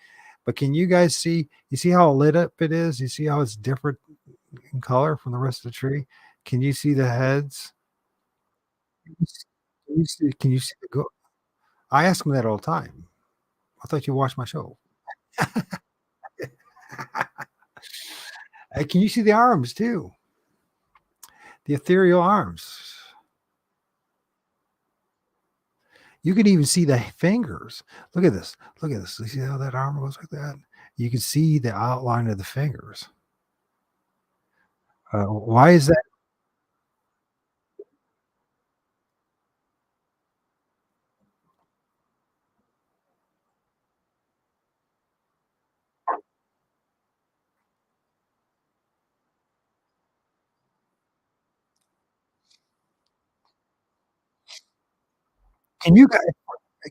But can you guys see? You see how lit up it is? You see how it's different in color from the rest of the tree? Can you see the heads? Can you see the go? I ask them that all the time. I thought you watched my show. Can you see the arms too? The ethereal arms. You can even see the fingers. Look at this. Look at this. You see how that arm goes like that? You can see the outline of the fingers. Why is that? Can you guys?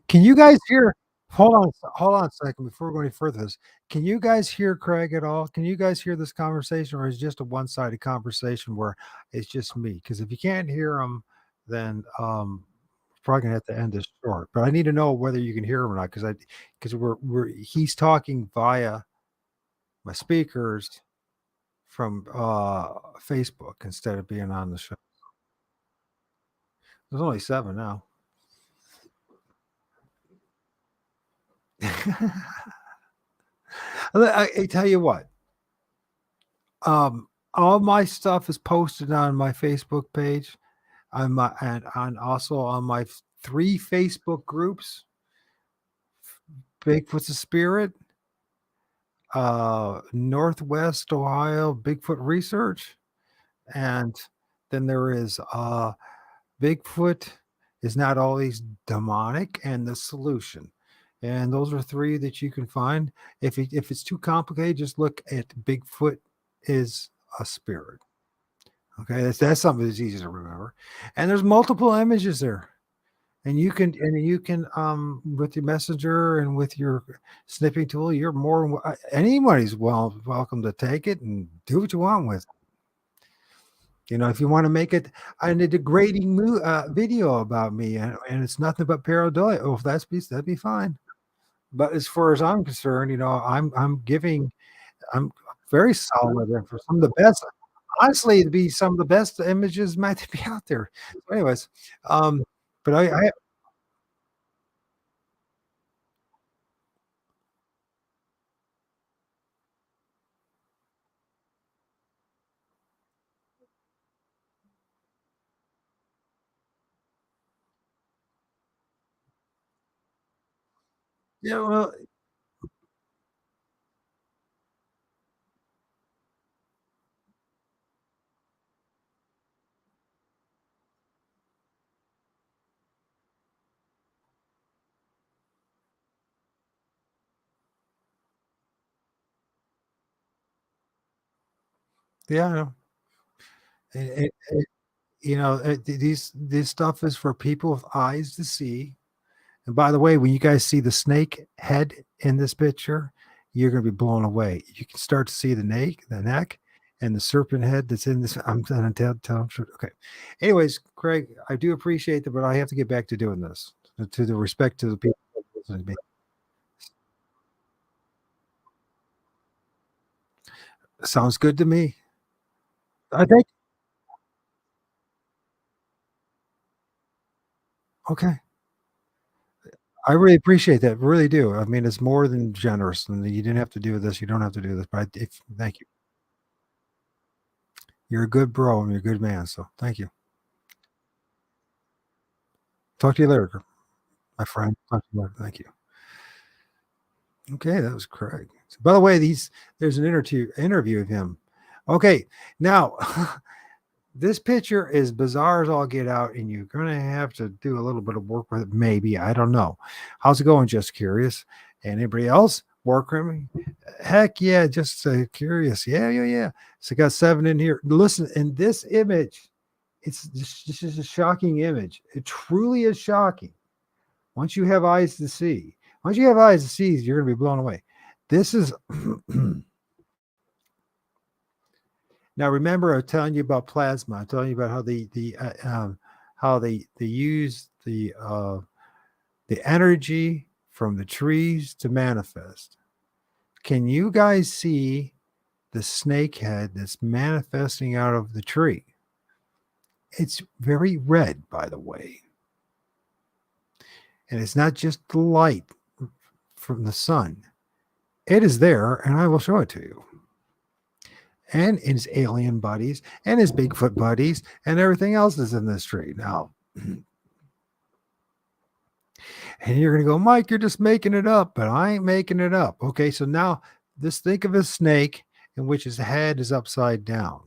Can you guys hear? Hold on a second before we go any further. With this, can you guys hear Craig at all? Can you guys hear this conversation, or is it just a one-sided conversation where it's just me? Because if you can't hear him, then probably gonna have to end this short. But I need to know whether you can hear him or not, because we're he's talking via my speakers from Facebook instead of being on the show. There's only seven now. I tell you what. All my stuff is posted on my Facebook page, on my and also on my three Facebook groups: Bigfoot's a Spirit, Northwest Ohio Bigfoot Research, and then there is Bigfoot is not always demonic, and the solution. And those are three that you can find. If it's too complicated, just look at Bigfoot is a spirit. Okay, that's something that's easy to remember. And there's multiple images there. And you can with your messenger and with your snipping tool, you're more anybody's welcome to take it and do what you want with. You know, if you want to make it a degrading video about me and it's nothing but pareidolia, oh, if that'd be fine. But as far as I'm concerned, you know, I'm very solid and for some of the best honestly, to be some of the best images might be out there. So anyways, um, but I yeah, well, yeah, I know. This stuff is for people with eyes to see. And by the way, when you guys see the snake head in this picture, you're going to be blown away. You can start to see the neck, and the serpent head that's in this. I'm going to tell. Okay. Anyways, Craig, I do appreciate that, but I have to get back to doing this to the respect to the people listening to me. Sounds good to me. I think. Okay. I really appreciate that. Really do. I mean, it's more than generous. And you didn't have to do this. You don't have to do this. But thank you. You're a good bro and you're a good man. So thank you. Talk to you later, my friend. Talk to you later. Thank you. Okay, that was Craig. So, by the way, there's an interview of him. Okay, now this picture is bizarre as all get out, and you're gonna have to do a little bit of work with it. Maybe I don't know. How's it going? Just curious. And anybody else work with me? Heck yeah, just curious. Yeah, yeah, yeah. So got 7 in here. Listen, in this image, this is a shocking image. It truly is shocking. Once you have eyes to see, you're going to be blown away. This is now. Remember, I was telling you about plasma. I'm telling you about how they use the energy from the trees to manifest. Can you guys see the snake head that's manifesting out of the tree? It's very red, by the way. And it's not just the light from the sun. It is there, and I will show it to you. And his alien buddies, and his Bigfoot buddies, and everything else is in this tree. Now, and you're going to go, Mike, you're just making it up, but I ain't making it up. Okay, so now think of a snake in which his head is upside down.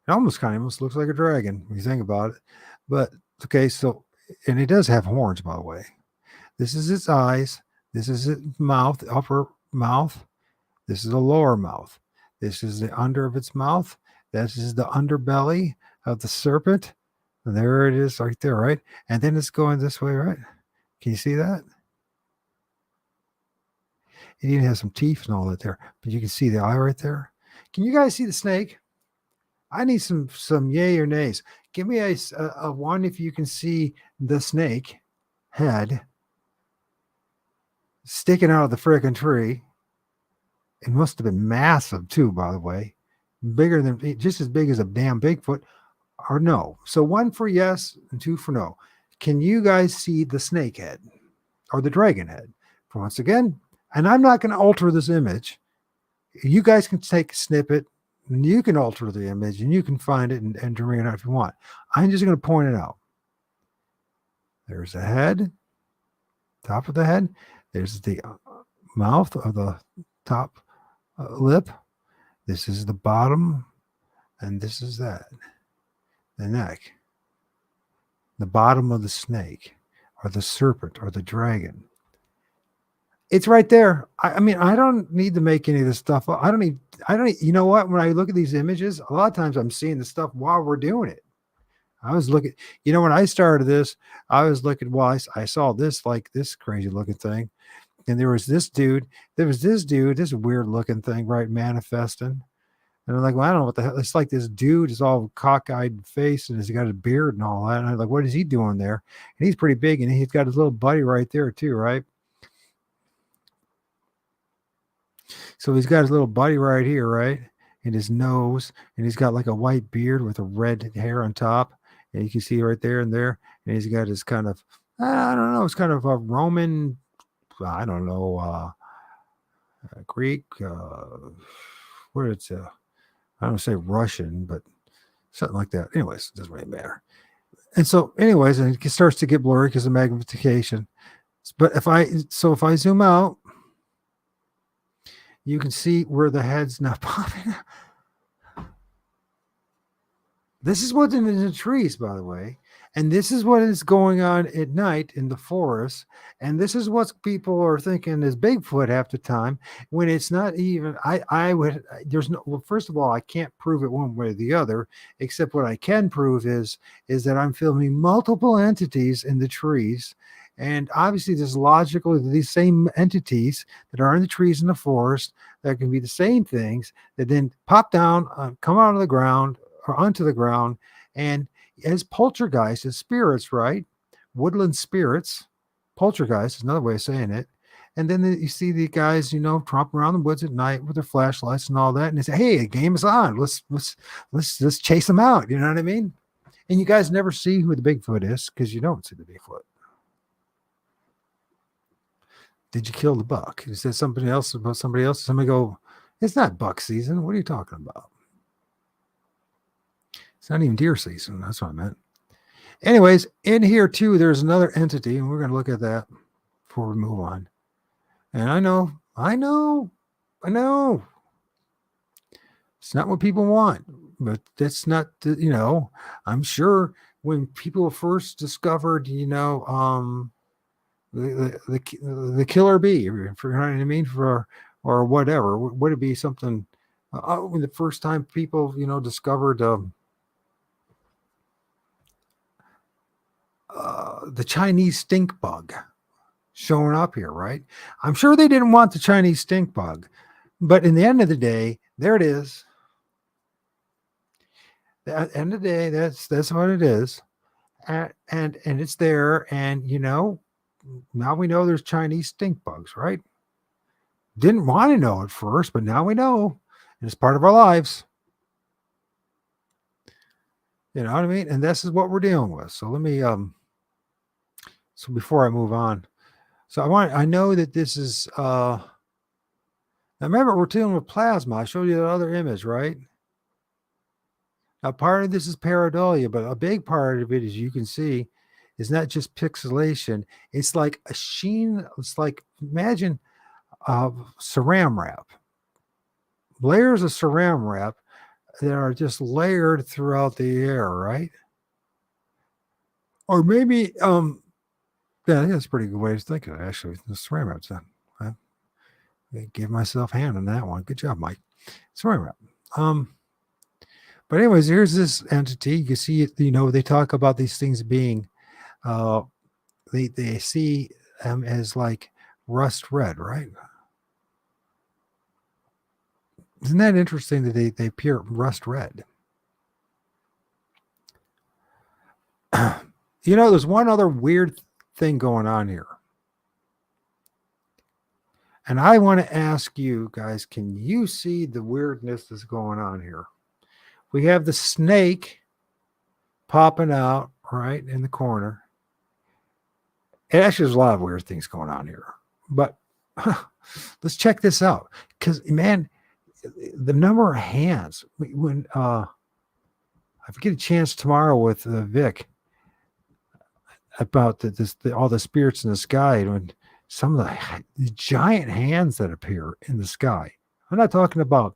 It almost looks like a dragon when you think about it. But okay, so, and it does have horns, by the way. This is its eyes. This is its mouth, upper mouth. This is the lower mouth. This is the under of its mouth. This is the underbelly of the serpent. And there it is right there, right? And then it's going this way, right? Can you see that? It even has some teeth and all that there. But you can see the eye right there. Can you guys see the snake? I need some yay or nays. Give me a one if you can see the snake head sticking out of the frickin' tree. It must have been massive too, by the way. Bigger than, just as big as a damn Bigfoot, or no. So 1 for yes and 2 for no. Can you guys see the snake head or the dragon head? Once again, and I'm not going to alter this image. You guys can take a snippet and you can alter the image and you can find it and bring it out if you want. I'm just going to point it out. There's the head, top of the head. There's the mouth of the top lip. This is the bottom, and this is the neck. The bottom of the snake, or the serpent, or the dragon. It's right there. I mean, I don't need to make any of this stuff up. I don't need, you know what? When I look at these images, a lot of times I'm seeing the stuff while we're doing it. I was looking, when I started this, I was looking, well, I saw this, like this crazy looking thing. And there was this dude, this weird looking thing, right? Manifesting. And I'm like, well, I don't know what the hell. It's like this dude is all cockeyed face and he's got a beard and all that. And I'm like, what is he doing there? And he's pretty big and he's got his little buddy right there too, right? So he's got his little buddy right here, right? In his nose. And he's got like a white beard with a red hair on top. And you can see right there and there. And he's got his kind of, I don't know, it's kind of a Roman, I don't know, Greek, what it's, I don't say Russian, but something like that. Anyways, it doesn't really matter. And so, anyways, and it starts to get blurry because of magnification. But if I zoom out, you can see where the head's not popping. This is what's in the trees, by the way. And this is what is going on at night in the forest. And this is what people are thinking is Bigfoot half the time when it's not even. I would, there's no, well, first of all, I can't prove it one way or the other, except what I can prove is that I'm filming multiple entities in the trees. And obviously, there's logical, these same entities that are in the trees in the forest that can be the same things that then pop down, come out of the ground or onto the ground, and as poltergeists, as spirits, right? Woodland spirits, poltergeist is another way of saying it. And then you see the guys, tromping around the woods at night with their flashlights and all that, and they say, "Hey, the game is on. Let's chase them out." You know what I mean? And you guys never see who the Bigfoot is because you don't see the Bigfoot. Did you kill the buck? You said something else about somebody else. Somebody go, "It's not buck season. What are you talking about? It's not even deer season." That's what I meant. Anyways, in here too, there's another entity, and we're going to look at that before we move on. And I know, it's not what people want, but that's not, I'm sure when people first discovered, the killer bee, for you know what I mean, or whatever, would it be something? When the first time people, discovered the Chinese stink bug showing up here, right? I'm sure they didn't want the Chinese stink bug, but in the end of the day, there it is. At the end of the day, that's what it is, and it's there, and now we know there's Chinese stink bugs, right? Didn't want to know at first, but now we know, and it's part of our lives. You know what I mean? And this is what we're dealing with. So let me so before I move on, so I know that this is now remember we're dealing with plasma. I showed you the other image, right? Now part of this is pareidolia, but a big part of it, as you can see, is not just pixelation. It's like a sheen. It's like imagine saran wrap, layers of saran wrap that are just layered throughout the air, right? Or maybe yeah, I think that's a pretty good way to think of it, actually. The saran wrap's done. I give myself a hand on that one. Good job, Mike. Saran wrap. But anyways, here's this entity. You can see it, they talk about these things being they see them as like rust red, right? Isn't that interesting that they appear rust red? There's one other weird thing going on here. And I want to ask you guys, can you see the weirdness that's going on here? We have the snake popping out right in the corner. And actually, there's a lot of weird things going on here. But let's check this out. Because, man, the number of hands, when I get a chance tomorrow with Vic about all the spirits in the sky, and some of the giant hands that appear in the sky. I'm not talking about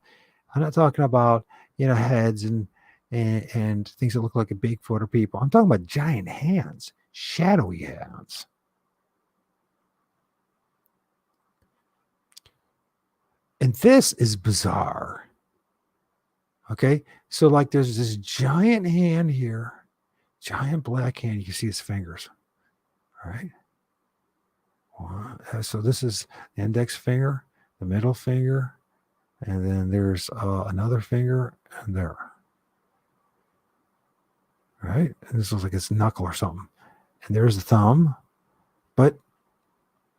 heads and things that look like a Bigfoot or people. I'm talking about giant hands, shadowy hands. And this is bizarre. Okay, so like there's this giant hand here, giant black hand. You can see his fingers. All right. So this is the index finger, the middle finger, and then there's another finger and there. All right. And this looks like it's knuckle or something. And there's the thumb. But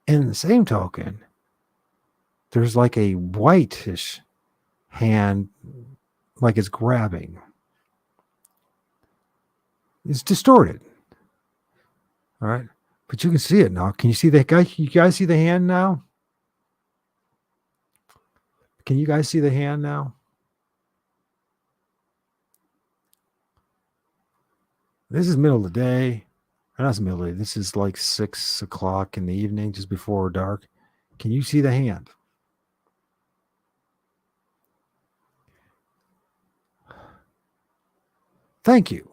in the same token, there's like a whitish hand, like it's grabbing. It's distorted. All right. But you can see it now. Can you see that guy? You guys see the hand now? Can you guys see the hand now? This is middle of the day. Not the middle of the day. This is like 6 o'clock in the evening, just before dark. Can you see the hand? Thank you.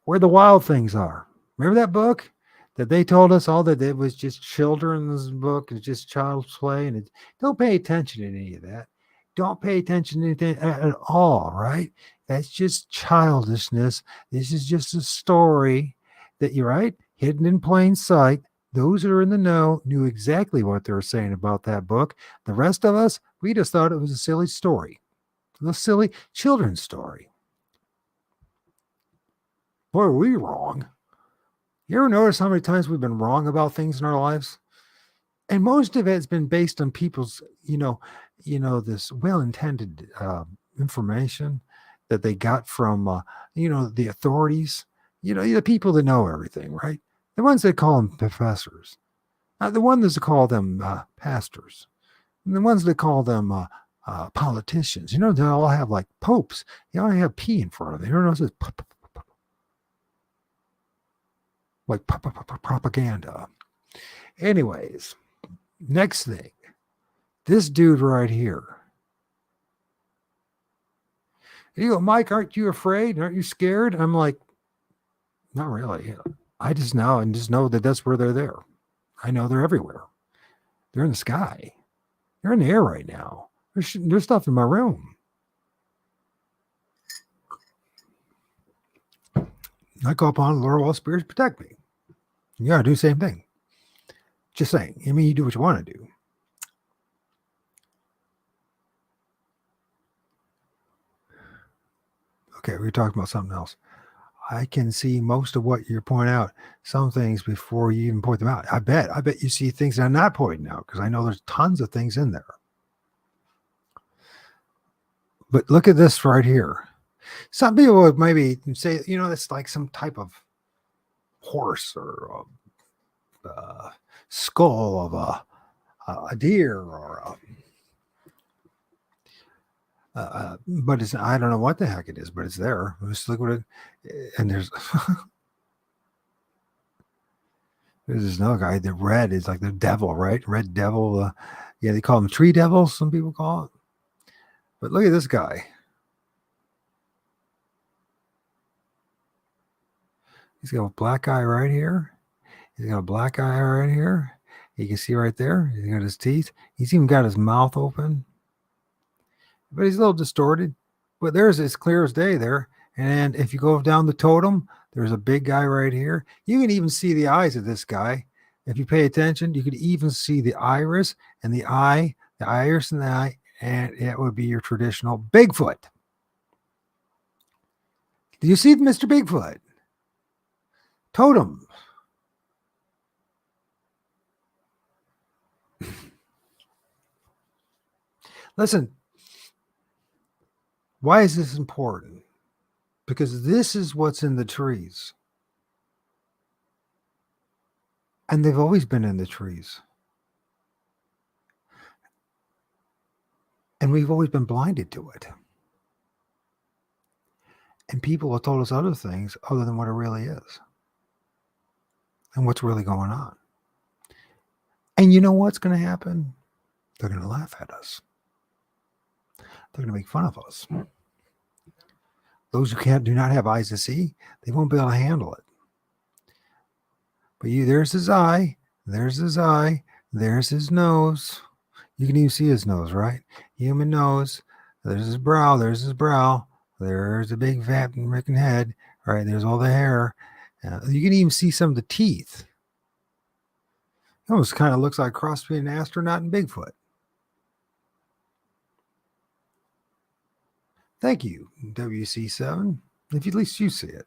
Where the wild things are. Remember that book that they told us all that it was just children's book, it's just child's play, and don't pay attention to any of that. Don't pay attention to anything at all, right? That's just childishness. This is just a story that you're right, hidden in plain sight. Those that are in the know knew exactly what they were saying about that book. The rest of us, we just thought it was a silly story, a silly children's story. Boy, are we wrong. You ever notice how many times we've been wrong about things in our lives? And most of it's been based on people's, this well-intended information that they got from, the authorities, the people that know everything, right? The ones that call them professors, the ones that call them pastors, and the ones that call them politicians. They all have like popes. They all have P in front of them. You know, it says like propaganda. Anyways, next thing, this dude right here. You go, Mike, aren't you afraid? Aren't you scared? I'm like, not really. I just know that that's where they're there. I know they're everywhere. They're in the sky. They're in the air right now. There's stuff in my room. I call upon the Lord of all spirits to protect me. You gotta do the same thing. Just saying. I mean, you do what you want to do. Okay, we're talking about something else. I can see most of what you're pointing out, some things before you even point them out. I bet you see things that I'm not pointing out because I know there's tons of things in there. But look at this right here. Some people would maybe say, it's like some type of horse or a skull of a deer or but it's, I don't know what the heck it is, but it's there. Just look what it, and there's this another guy. The red is like the devil, right? Red devil. Yeah, they call him tree devil. Some people call it. But look at this guy. He's got a black eye right here. He's got a black eye right here. You can see right there. He's got his teeth. He's even got his mouth open. But he's a little distorted. But there's as clear as day there. And if you go down the totem, there's a big guy right here. You can even see the eyes of this guy. If you pay attention, you could even see the iris and the eye, the iris and the eye, and it would be your traditional Bigfoot. Do you see Mr. Bigfoot? Totem. Listen, why is this important? Because this is what's in the trees. And they've always been in the trees. And we've always been blinded to it. And people have told us other things other than what it really is. And what's really going on. And you know what's going to happen? They're going to laugh at us. They're going to make fun of us. Those who do not have eyes to see, they won't be able to handle it. But there's his eye, there's his eye, there's his nose. You can even see his nose, right? Human nose. There's his brow, there's his brow. There's a big fat freaking head, right? There's all the hair. You can even see some of the teeth. It almost kind of looks like a cross between an astronaut and Bigfoot. Thank you, WC7. If at least you see it.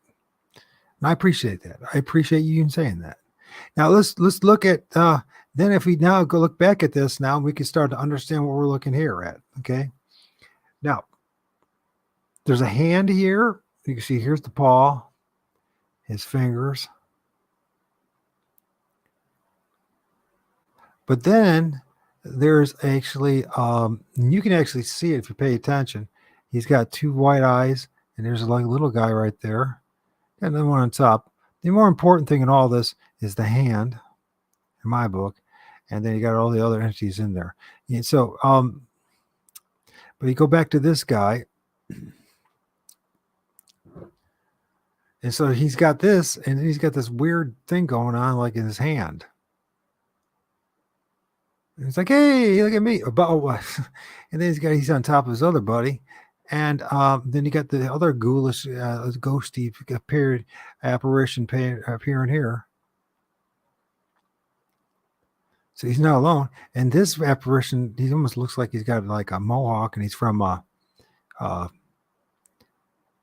And I appreciate that. I appreciate you even saying that. Now let's look at then if we now go look back at this now, we can start to understand what we're looking here at. Okay. Now there's a hand here. You can see here's the paw, his fingers. But then there's actually you can actually see it if you pay attention. He's got two white eyes, and there's like a little guy right there. And then one on top. The more important thing in all this is the hand, in my book, and then you got all the other entities in there. And so, but you go back to this guy. And so he's got this, and he's got this weird thing going on, like in his hand. And he's like, "Hey, look at me!" About what? And then he's on top of his other buddy, and then you got the other ghoulish, ghosty apparition appearing here. So he's not alone. And this apparition, he almost looks like he's got like a mohawk, and he's from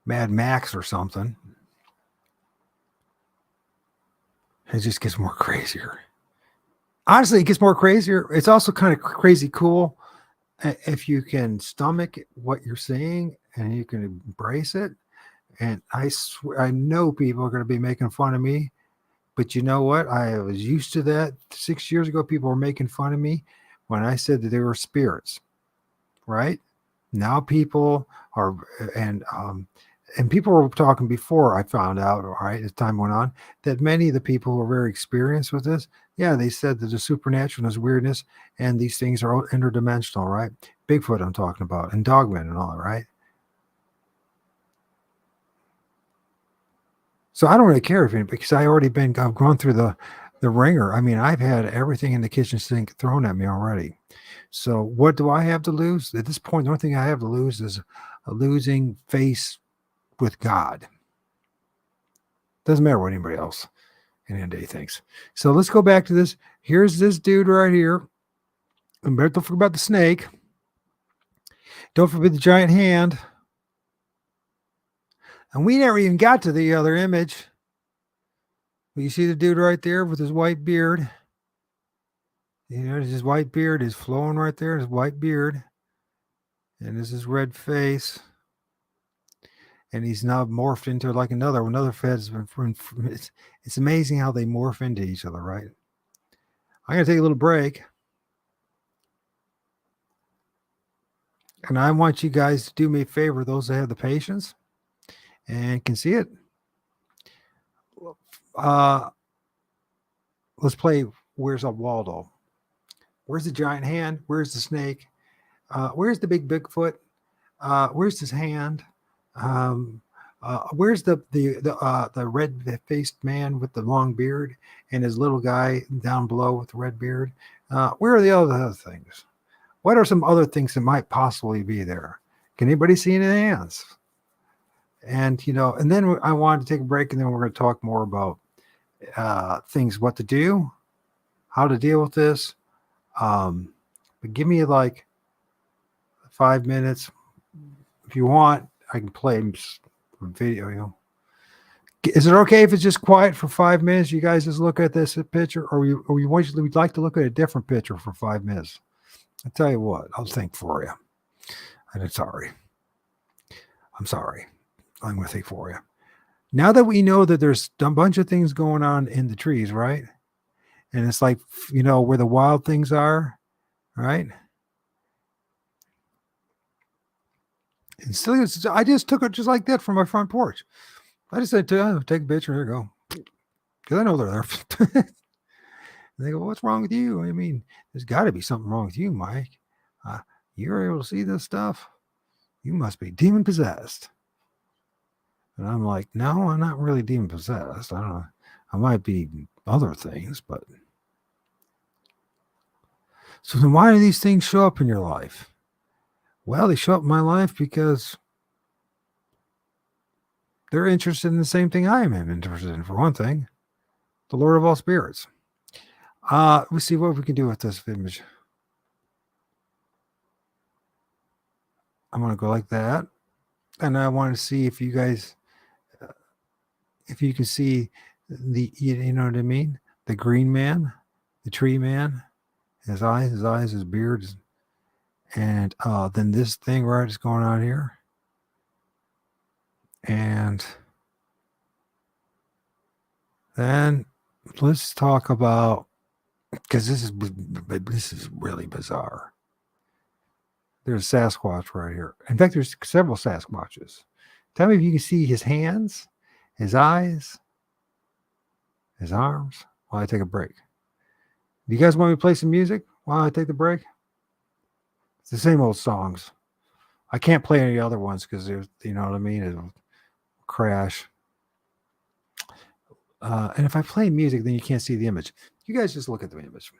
Mad Max or something. It just gets more crazier. Honestly, it gets more crazier. It's also kind of crazy cool if you can stomach what you're seeing and you can embrace it. And I know people are going to be making fun of me, but you know what? I was used to that. 6 years ago, people were making fun of me when I said that they were spirits, right? Now people are, and people were talking before I found out, all right, as time went on, that many of the people who are very experienced with this, yeah, they said that the supernatural is weirdness and these things are interdimensional, right? Bigfoot I'm talking about, and Dogman and all that, right? So I don't really care if it, because I've gone through the ringer. I mean, I've had everything in the kitchen sink thrown at me already. So what do I have to lose? At this point, the only thing I have to lose is a losing face with God. Doesn't matter what anybody else in the end of the day thinks. So let's go back to this. Here's this dude right here. And don't forget about the snake. Don't forget the giant hand. And we never even got to the other image. You see the dude right there with his white beard. You know, his white beard is flowing right there, his white beard. And this is his red face. And he's now morphed into like another fed. It's amazing how they morph into each other, right? I'm going to take a little break. And I want you guys to do me a favor, those that have the patience and can see it. Let's play Where's Waldo? Where's the giant hand? Where's the snake? Where's the big Bigfoot? Where's his hand? Where's the red-faced man with the long beard and his little guy down below with the red beard? Where are the other things? What are some other things that might possibly be there? Can anybody see any hands? And, you know, and then I wanted to take a break, and then we're going to talk more about things, what to do, how to deal with this. But give me like 5 minutes. If you want, I can play video, you know. Is it okay if it's just quiet for 5 minutes? You guys just look at this picture, or we'd like to look at a different picture for 5 minutes. I'll tell you what, I'll think for you. And I'm sorry. I'm going to think for you. Now that we know that there's a bunch of things going on in the trees, right? And it's like, you know, where the wild things are, right? And still, I just took it just like that from my front porch. I just said, take a picture, here you go. Because I know they're there. They go, what's wrong with you? I mean, there's got to be something wrong with you, Mike. You're able to see this stuff? You must be demon possessed. And I'm like, no, I'm not really demon possessed. I don't know. I might be other things, but. So then why do these things show up in your life? Well, they show up in my life because they're interested in the same thing I am interested in, for one thing. The Lord of all spirits. Let's see what we can do with this image. I'm going to go like that. And I want to see if you guys, if you can see you know what I mean? The green man, the tree man, his eyes, his beard. And then this thing right is going on here. And then let's talk about, because this is really bizarre. There's a Sasquatch right here. In fact, there's several Sasquatches. Tell me if you can see his hands, his eyes, his arms while I take a break. Do you guys want me to play some music while I take the break? It's the same old songs. I can't play any other ones because there's, you know what I mean? It'll crash. And if I play music, then you can't see the image. You guys just look at the image.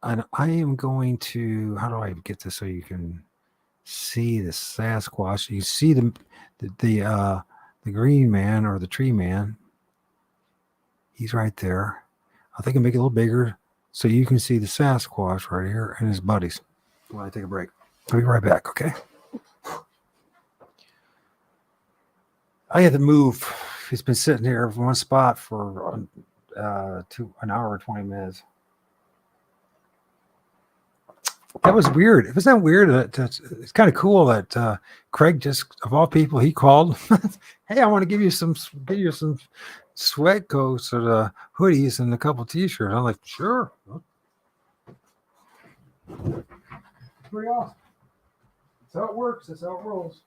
And I am going to, how do I get this so you can see the Sasquatch? You see the green man or the tree man. He's right there. I think I make it a little bigger so you can see the Sasquatch right here and his buddies. While I take a break. I'll be right back, okay? I had to move. He's been sitting here in one spot for an hour or 20 minutes. That was weird. Wasn't that weird? It's kind of cool that Craig, just of all people, he called. Hey, I want to give you some sweat coats or the hoodies and a couple t-shirts. I'm like, sure. Pretty awesome. That's how it works. That's how it rolls.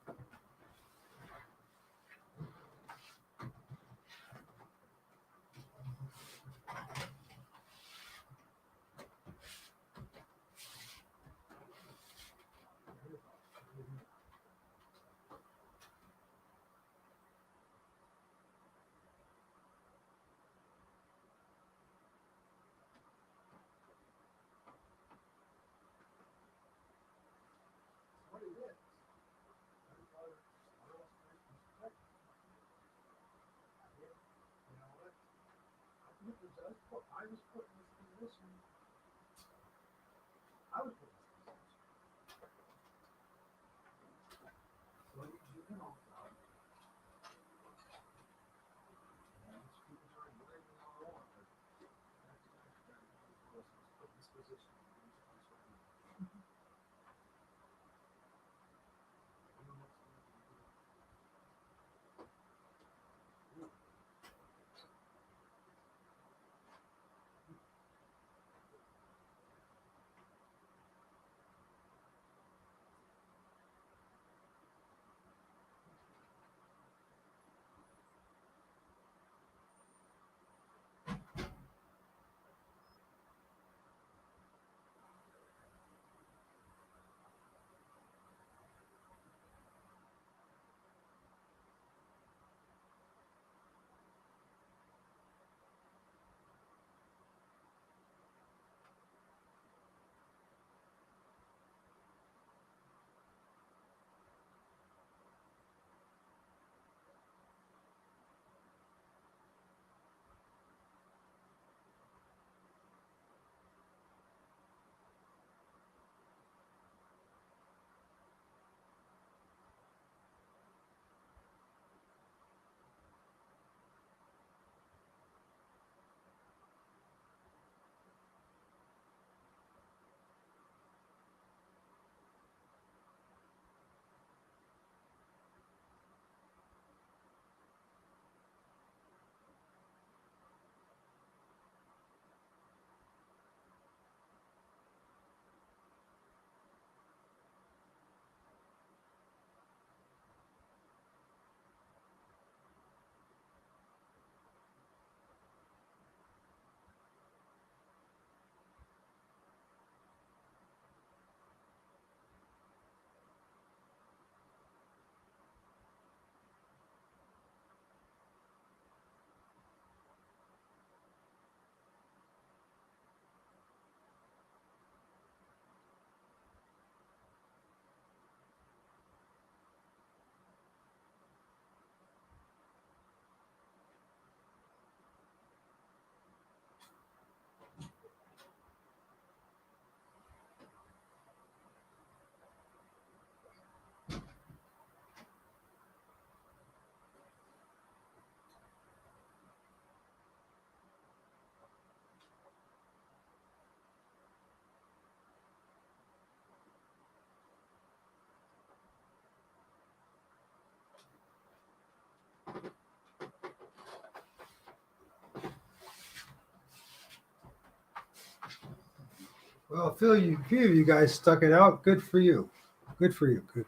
Well, a few of you guys stuck it out. Good for you. Good for you. Good.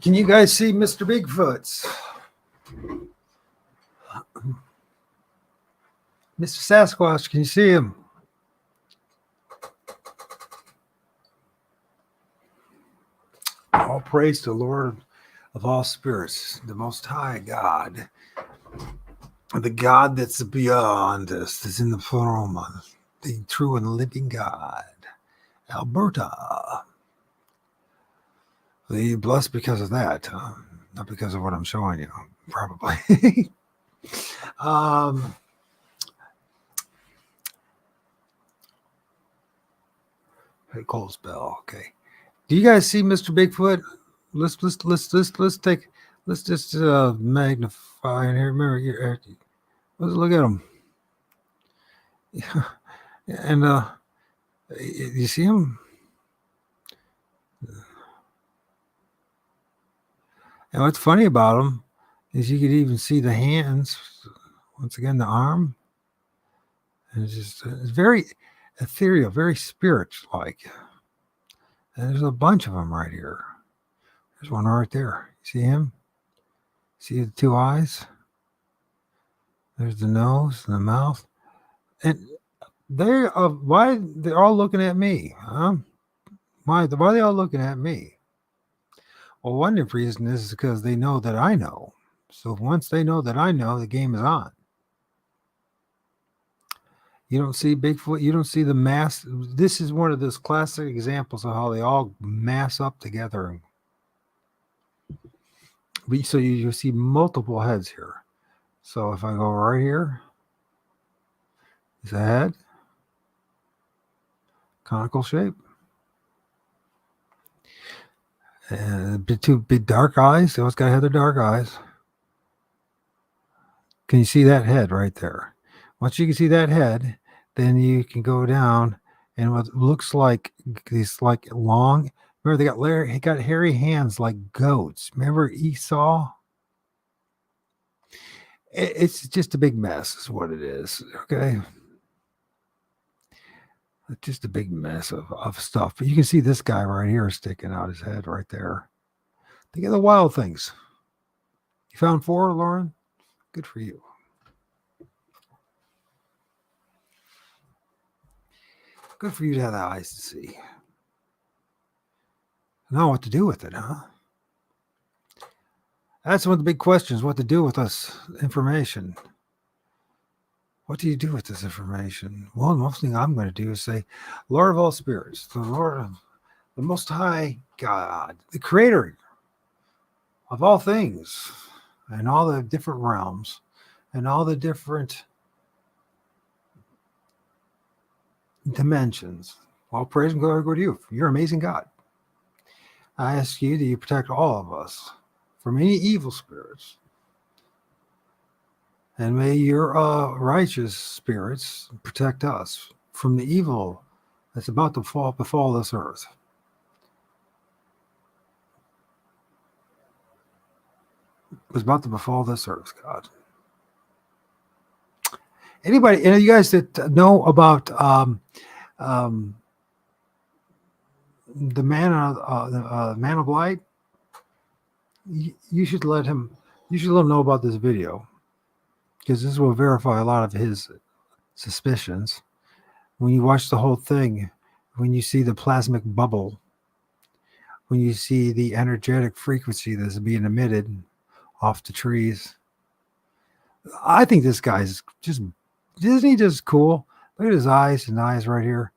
Can you guys see Mr. Bigfoot's? Mr. Sasquatch, can you see him? All praise to the Lord of all spirits, the Most High God. The God that's beyond us, that's in the pleroma, the true and living God. Alberta. The blessed because of that, not because of what I'm showing you, probably. Hey, cold spell. Okay. Do you guys see Mr. Bigfoot? Let's just magnify in here. Remember, let's look at him. And you see him? And what's funny about him is you could even see the hands. Once again, the arm. And it's very ethereal, very spirit-like. And there's a bunch of them right here. There's one right there. See him? See the two eyes? There's the nose and the mouth. And why they're all looking at me? Huh? Why are they all looking at me? Well, one reason is because they know that I know. So once they know that I know, the game is on. You don't see Bigfoot. You don't see the mass. This is one of those classic examples of how they all mass up together. So you see multiple heads here. So if I go right here, is a head, conical shape, and two big dark eyes. They always got to have their dark eyes. Can you see that head right there? Once you can see that head, then you can go down and what looks like these like long. Remember, he got hairy hands like goats. Remember Esau? It's just a big mess, is what it is. Okay. It's just a big mess of stuff. But you can see this guy right here sticking out his head right there. Think of the wild things. You found 4, Lauren? Good for you. Good for you to have the eyes to see. Know what to do with it, huh? That's one of the big questions, what to do with this information. What do you do with this information? Well, the most thing I'm going to do is say, Lord of all spirits, the Lord of the Most High God, the Creator of all things, and all the different realms, and all the different dimensions. All praise and glory go to you. You're an amazing God. I ask you that you protect all of us from any evil spirits. And may your righteous spirits protect us from the evil that's about to befall this earth. It's about to befall this earth, God. Anybody, any of you guys that know about the man of light, you should let him know about this video, because this will verify a lot of his suspicions. When you watch the whole thing, when you see the plasmic bubble, when you see the energetic frequency that's being emitted off the trees, I think this guy's just, isn't he just cool? Look at his eyes right here.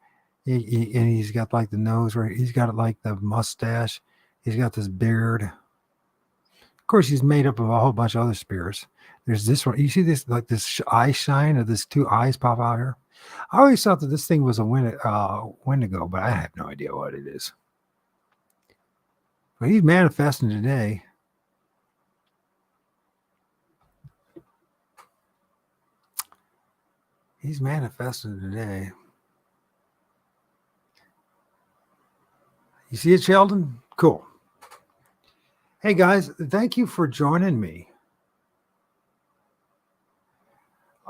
And he's got like the nose right. He's got like the mustache. He's got this beard. Of course, he's made up of a whole bunch of other spirits. There's this one. You see this, like this eye shine of this 2 eyes pop out here. I always thought that this thing was a Wendigo, but I have no idea what it is. But he's manifesting today. He's manifesting today. You see it, Sheldon? Cool. Hey, guys, thank you for joining me.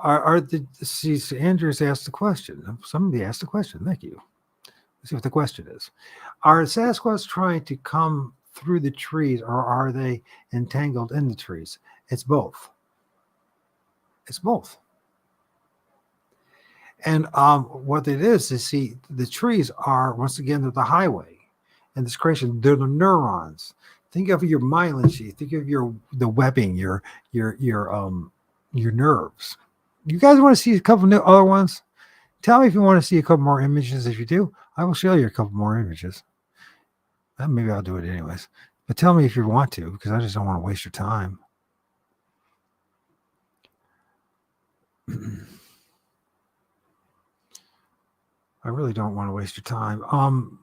Andrews asked the question. Somebody asked the question. Thank you. Let's see what the question is. Are Sasquatch trying to come through the trees, or are they entangled in the trees? It's both. It's both. And what it is, see, the trees are, once again, they're the highway. And this creation, they're the neurons. Think of your myelin sheath. Think of the webbing, your your nerves. You guys want to see a couple new other ones? Tell me if you want to see a couple more images. If you do, I will show you a couple more images. Maybe I'll do it anyways. But tell me if you want to, because I just don't want to waste your time. I really don't want to waste your time.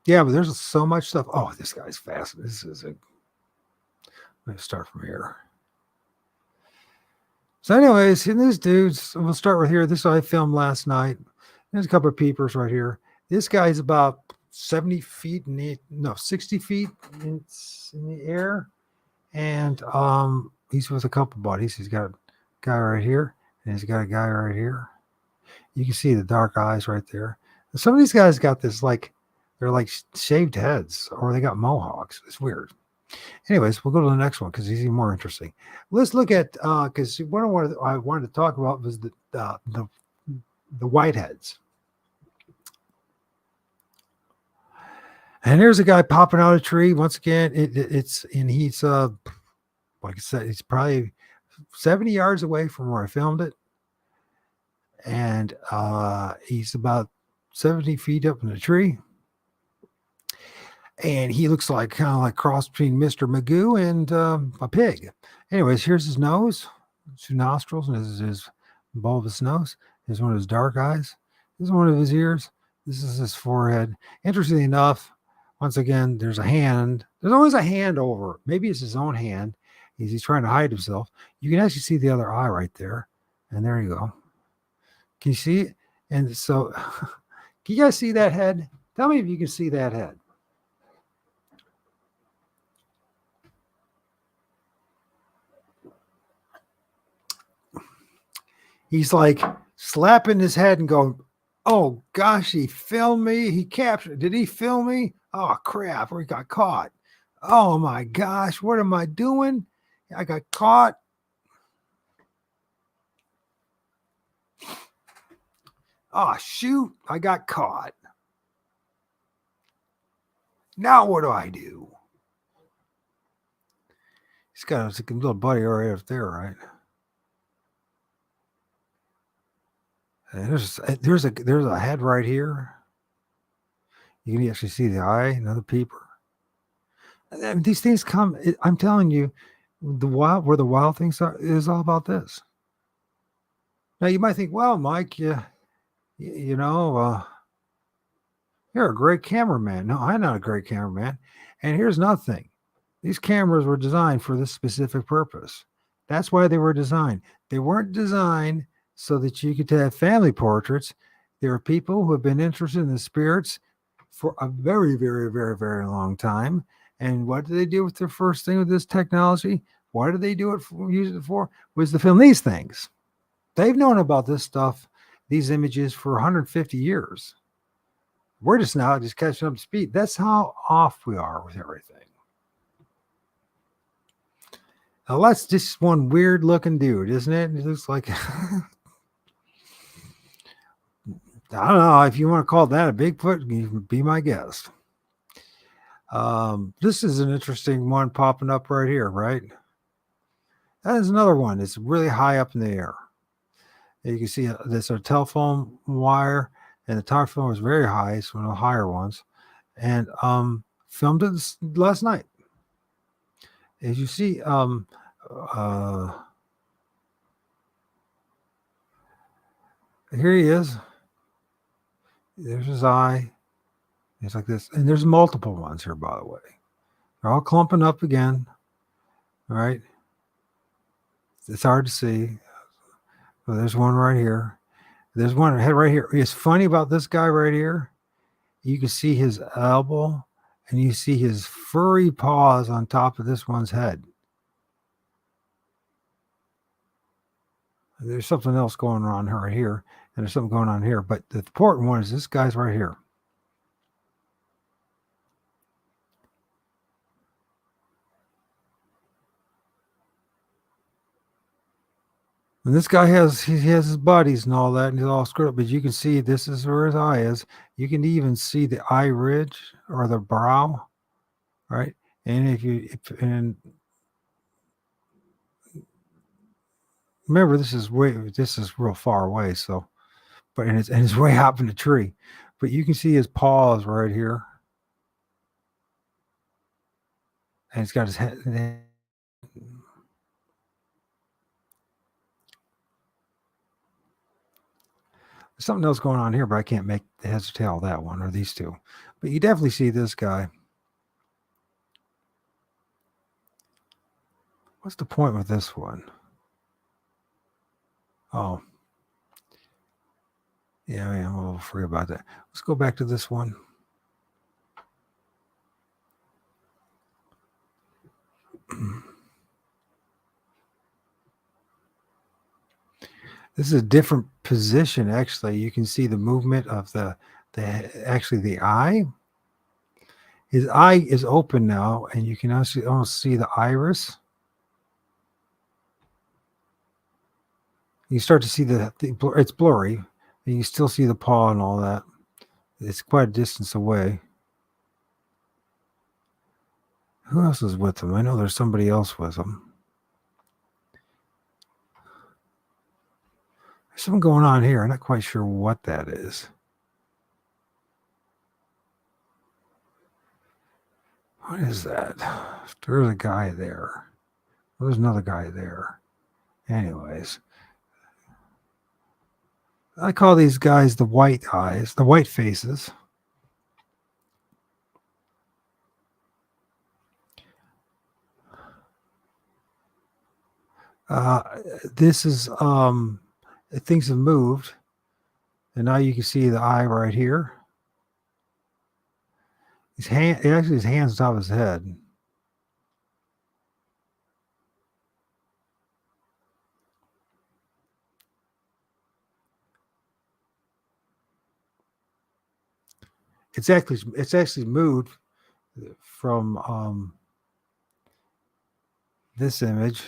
Yeah, but there's so much stuff. Oh, this guy's fast. Let me start from here. So, anyways, these dudes, we'll start with here. This I filmed last night. There's a couple of peepers right here. This guy's about 70 feet, 60 feet in the air. And he's with a couple buddies. He's got a guy right here, and he's got a guy right here. You can see the dark eyes right there. And some of these guys got this they're like shaved heads, or they got mohawks. It's weird. Anyways, we'll go to the next one because he's even more interesting. Let's look at because what I wanted to talk about was the whiteheads. And there's a guy popping out of a tree. Once again, he's like I said, he's probably 70 yards away from where I filmed it. And he's about 70 feet up in the tree. And he looks like kind of like cross between Mr. Magoo and a pig. Anyways, here's his nose, 2 nostrils, and this is his bulbous nose. Here's one of his dark eyes. This is one of his ears. This is his forehead. Interestingly enough, once again, there's a hand. There's always a hand over. Maybe it's his own hand. He's trying to hide himself. You can actually see the other eye right there. And there you go. Can you see it? And so, can you guys see that head? Tell me if you can see that head. He's like slapping his head and going, oh gosh, he filmed me. He captured. Did he film me? Oh crap, we got caught. Oh my gosh, what am I doing? I got caught. Oh shoot, I got caught. Now what do I do? He's got a little buddy right up there, right? And there's a head right here. You can actually see the eye, another peeper. And these things come. I'm telling you, where the wild things are is all about this. Now you might think, well, Mike, you know, you're a great cameraman. No, I'm not a great cameraman. And here's another thing: these cameras were designed for this specific purpose. That's why they were designed. They weren't designed so that you could have family portraits. There are people who have been interested in the spirits for a very, very, very, very long time. And what did they do with their first thing with this technology? Why did they do it use it for? Was to film these things. They've known about this stuff, these images for 150 years. We're just now just catching up to speed. That's how off we are with everything. Now that's just one weird looking dude, isn't it? It looks like I don't know if you want to call that a Bigfoot, you can be my guest. This is an interesting one popping up right here, right? That is another one. It's really high up in the air. And you can see there's a telephone wire, and the telephone was very high. It's one of the higher ones, and filmed it last night. As you see, here he is. There's his eye. It's like this. And there's multiple ones here, by the way. They're all clumping up again. All right. It's hard to see. But there's one right here. There's one head right here. It's funny about this guy right here. You can see his elbow and you see his furry paws on top of this one's head. There's something else going on right here. And there's something going on here. But the important one is this guy's right here. And this guy has his buddies and all that, and he's all screwed up. But you can see this is where his eye is. You can even see the eye ridge or the brow, right? And and remember this is real far away, so and it's way up in the tree. But you can see his paws right here. And he's got his head. There's something else going on here, but I can't make the heads or tail of that one or these two. But you definitely see this guy. What's the point with this one? Oh. Yeah, we'll forget about that. Let's go back to this one. This is a different position, actually. You can see the movement of the eye. His eye is open now, and you can also almost see the iris. You start to see it's blurry, and you still see the paw and all that. It's quite a distance away. Who else is with him? I know there's somebody else with him. There's something going on here. I'm not quite sure what that is. What is that? There's a guy there. There's another guy there. Anyways, I call these guys the white eyes, the white faces. This is things have moved, and now you can see the eye right here. His hand's on top of his head. It's actually moved from this image.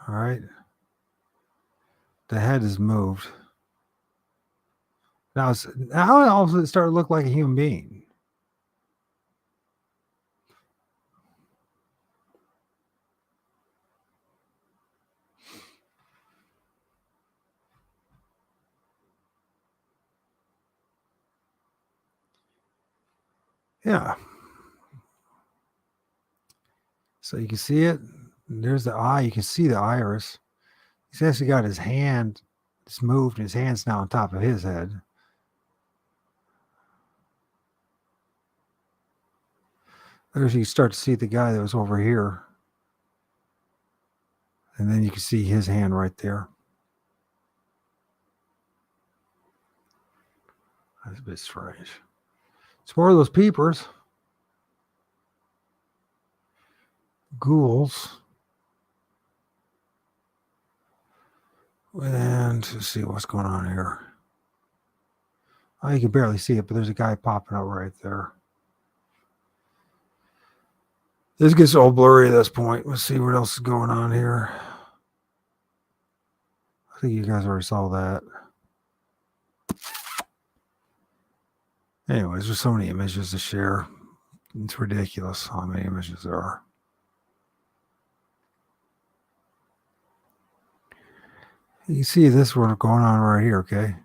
All right. The head is moved. Now all of a sudden it started to look like a human being. Yeah. So you can see it. There's the eye. You can see the iris. He's actually got his hand. It's moved. And his hand's now on top of his head. There's you start to see the guy that was over here. And then you can see his hand right there. That's a bit strange. It's more of those peepers. Ghouls. And let's see what's going on here. Oh, you can barely see it, but there's a guy popping out right there. This gets all blurry at this point. Let's see what else is going on here. I think you guys already saw that. Anyways, there's so many images to share. It's ridiculous how many images there are. You see this one going on right here, okay?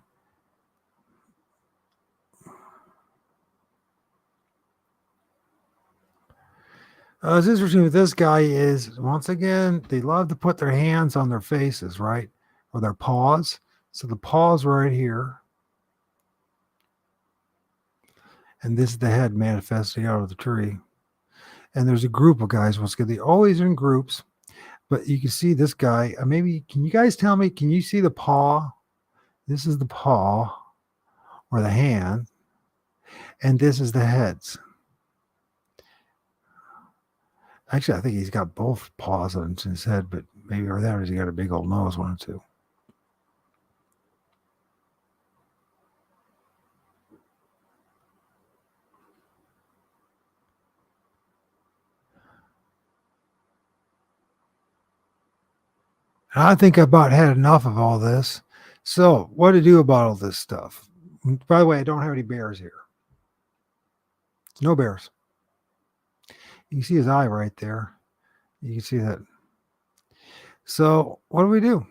What's interesting with this guy is, once again, they love to put their hands on their faces, right? Or their paws. So the paws right here. And this is the head manifesting out of the tree. And there's a group of guys. Once again, they're always in groups. But you can see this guy. Maybe, can you guys tell me, can you see the paw? This is the paw or the hand. And this is the heads. Actually, I think he's got both paws on his head, but maybe or that, or he's got a big old nose, one or two. I think I about had enough of all this. So, what to do about all this stuff? By the way, I don't have any bears here. No bears. You can see his eye right there. You can see that So what do we do?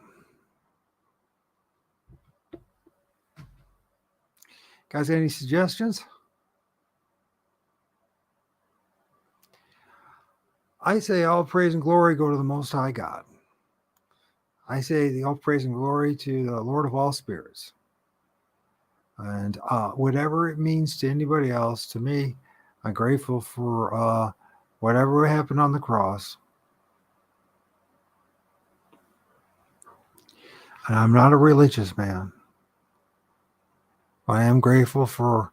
Guys, any suggestions? I say all praise and glory go to the Most High God. I say the all praise and glory to the Lord of all spirits. And whatever it means to anybody else, to me, I'm grateful for whatever happened on the cross. And I'm not a religious man. I am grateful for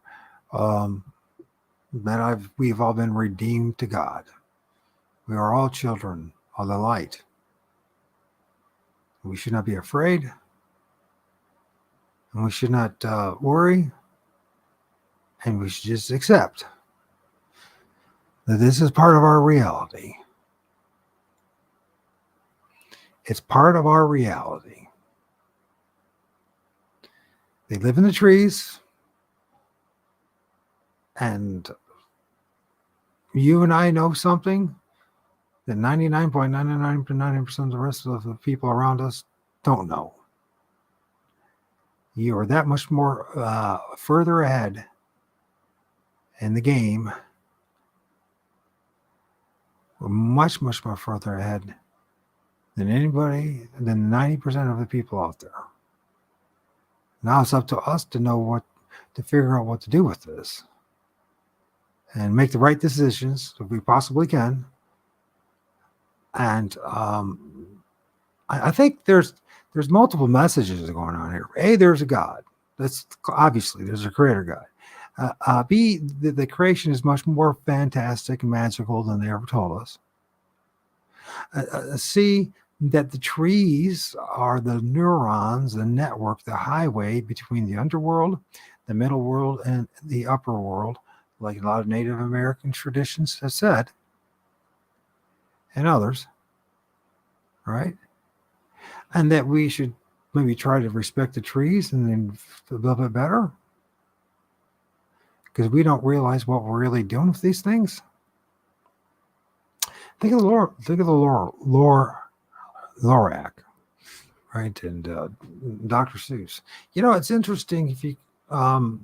that we've all been redeemed to God. We are all children of the light. We should not be afraid, and we should not worry, and we should just accept that this is part of our reality. It's part of our reality. They live in the trees, and you and I know something that 99.99% of the rest of the people around us don't know. You are that much more further ahead in the game. We're much, much more further ahead than 90% of the people out there. Now it's up to us to figure out what to do with this and make the right decisions if we possibly can. And I think there's multiple messages going on here. A, there's a God. That's obviously there's a creator God. B, the creation is much more fantastic and magical than they ever told us. C, that the trees are the neurons, the network, the highway between the underworld, the middle world, and the upper world, like a lot of Native American traditions have said, and others, right? And that we should maybe try to respect the trees and then a little bit better, because we don't realize what we're really doing with these things. Think of the Lorac, right? And Dr. Seuss. You know, it's interesting if you the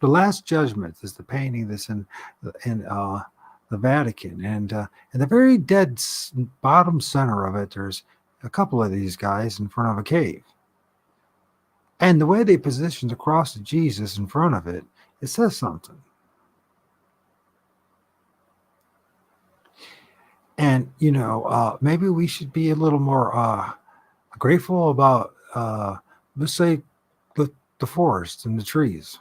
Last Judgment is the painting that's in the Vatican, and in the very dead bottom center of it, there's a couple of these guys in front of a cave, and the way they positioned the cross of Jesus in front of it, it says something. And maybe we should be a little more grateful about, let's say, the forest and the trees.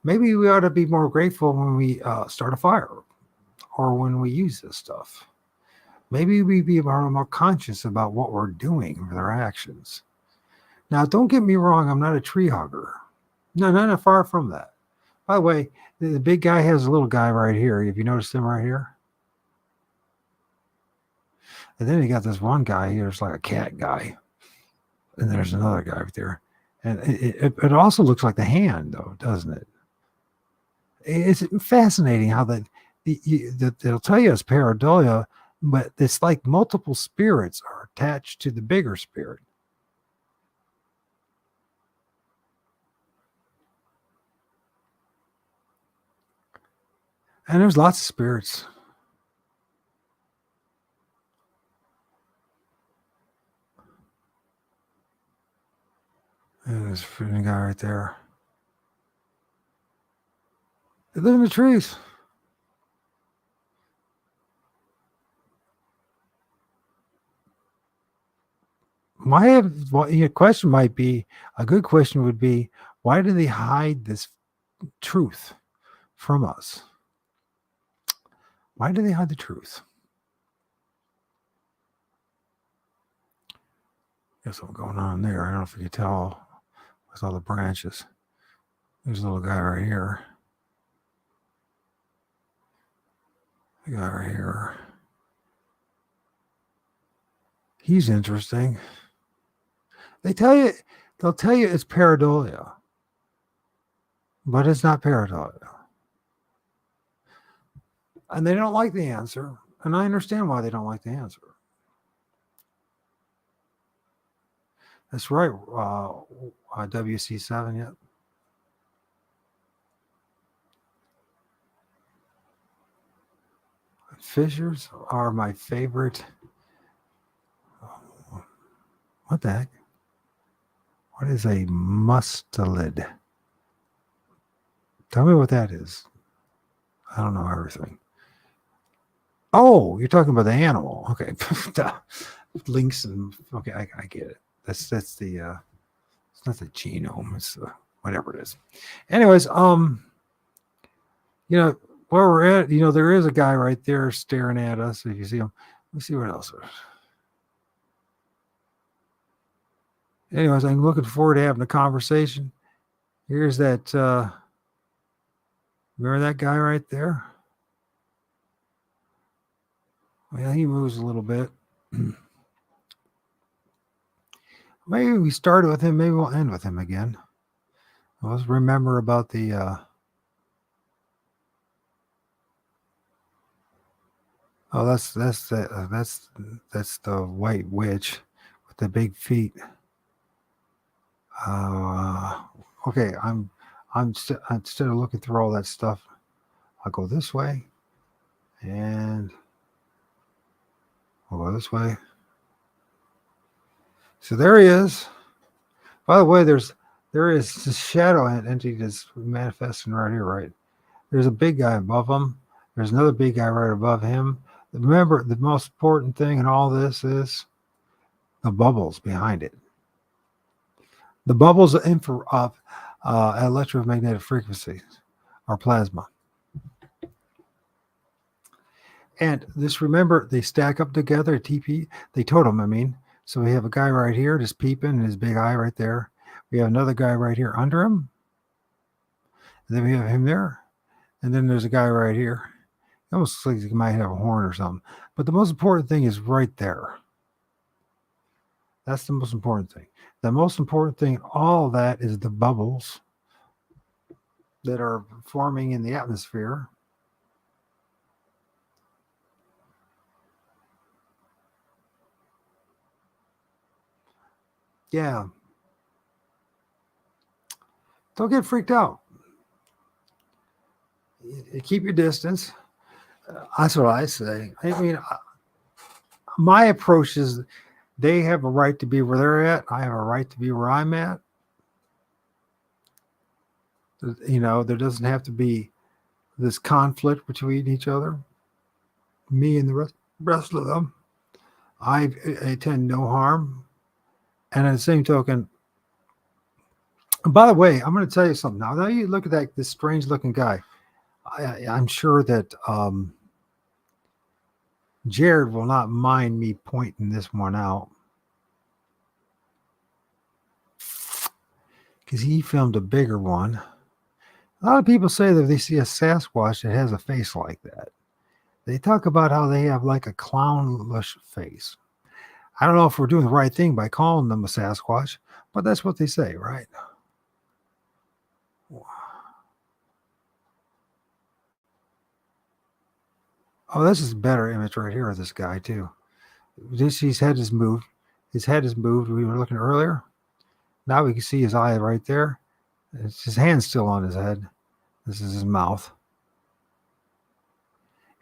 Maybe we ought to be more grateful when we start a fire or when we use this stuff. Maybe we be more conscious about what we're doing with our actions. Now, don't get me wrong, I'm not a tree hugger. No, not far from that. By the way, the big guy has a little guy right here. Have you noticed him right here? And then you got this one guy here, it's like a cat guy. And there's another guy right there. And it also looks like the hand, though, doesn't it? It's fascinating how they'll tell you it's pareidolia, but it's like multiple spirits are attached to the bigger spirit. And there's lots of spirits. There's a freaking guy right there. They live in the trees. Your question might be, a good question would be, why do they hide this truth from us? Why do they hide the truth? There's something going on there. I don't know if you can tell with all the branches. There's a little guy right here. The guy right here. He's interesting. They'll tell you it's pareidolia, but it's not pareidolia. And they don't like the answer, and I understand why they don't like the answer. That's right. WC7. Yep. Fissures are my favorite. What the heck? What is a mustelid? Tell me what that is. I don't know everything. Oh, you're talking about the animal. Okay. Links and okay, I get it. That's the it's not the genome, it's whatever it is. Anyways, you know, where we're at, there is a guy right there staring at us. If you see him, let's see what else. Anyways, I'm looking forward to having a conversation. Here's that remember that guy right there? Well, he moves a little bit. Maybe we started with him, maybe we'll end with him again. Let's remember about the oh, that's the white witch with the big feet. Okay, instead of looking through all that stuff, I'll go this way, and I'll go this way. So there he is. By the way, there is this shadow entity that's manifesting right here, right? There's a big guy above him. There's another big guy right above him. Remember, the most important thing in all this is the bubbles behind it. The bubbles of electromagnetic frequencies or plasma. And this, remember, they stack up together, TP, they totem, I mean. So we have a guy right here just peeping, and his big eye right there. We have another guy right here under him. And then we have him there. And then there's a guy right here. It almost looks like he might have a horn or something. But the most important thing is right there. That's the most important thing. The most important thing, all of that, is the bubbles that are forming in the atmosphere. Yeah. Don't get freaked out. Keep your distance. That's what I say. I mean, my approach is they have a right to be where they're at. I have a right to be where I'm at. There doesn't have to be this conflict between each other. Me and the rest of them. I intend no harm. And at the same token, by the way, I'm going to tell you something. Now you look at this strange looking guy. I'm sure that Jared will not mind me pointing this one out, because he filmed a bigger one. A lot of people say that if they see a Sasquatch that has a face like that, they talk about how they have like a clownish face. I don't know if we're doing the right thing by calling them a Sasquatch, but that's what they say, right? Oh, this is a better image right here of this guy too. His head is moved. His head is moved. We were looking earlier. Now we can see his eye right there. His hand's still on his head. This is his mouth.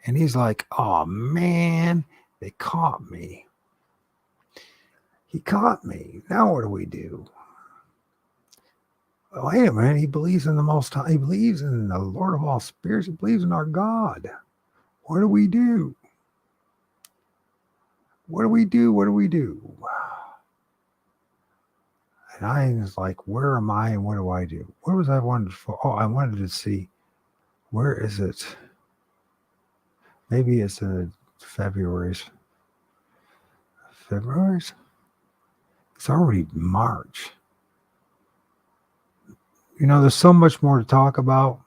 And he's like, oh man, they caught me. He caught me. Now what do we do? Well, wait a minute. He believes in the Most High. He believes in the Lord of all spirits. He believes in our God. What do we do? What do we do? What do we do? And I was like, where am I and what do I do? Where was I wanted for? Oh, I wanted to see, where is it? Maybe it's in February's. It's already March. There's so much more to talk about.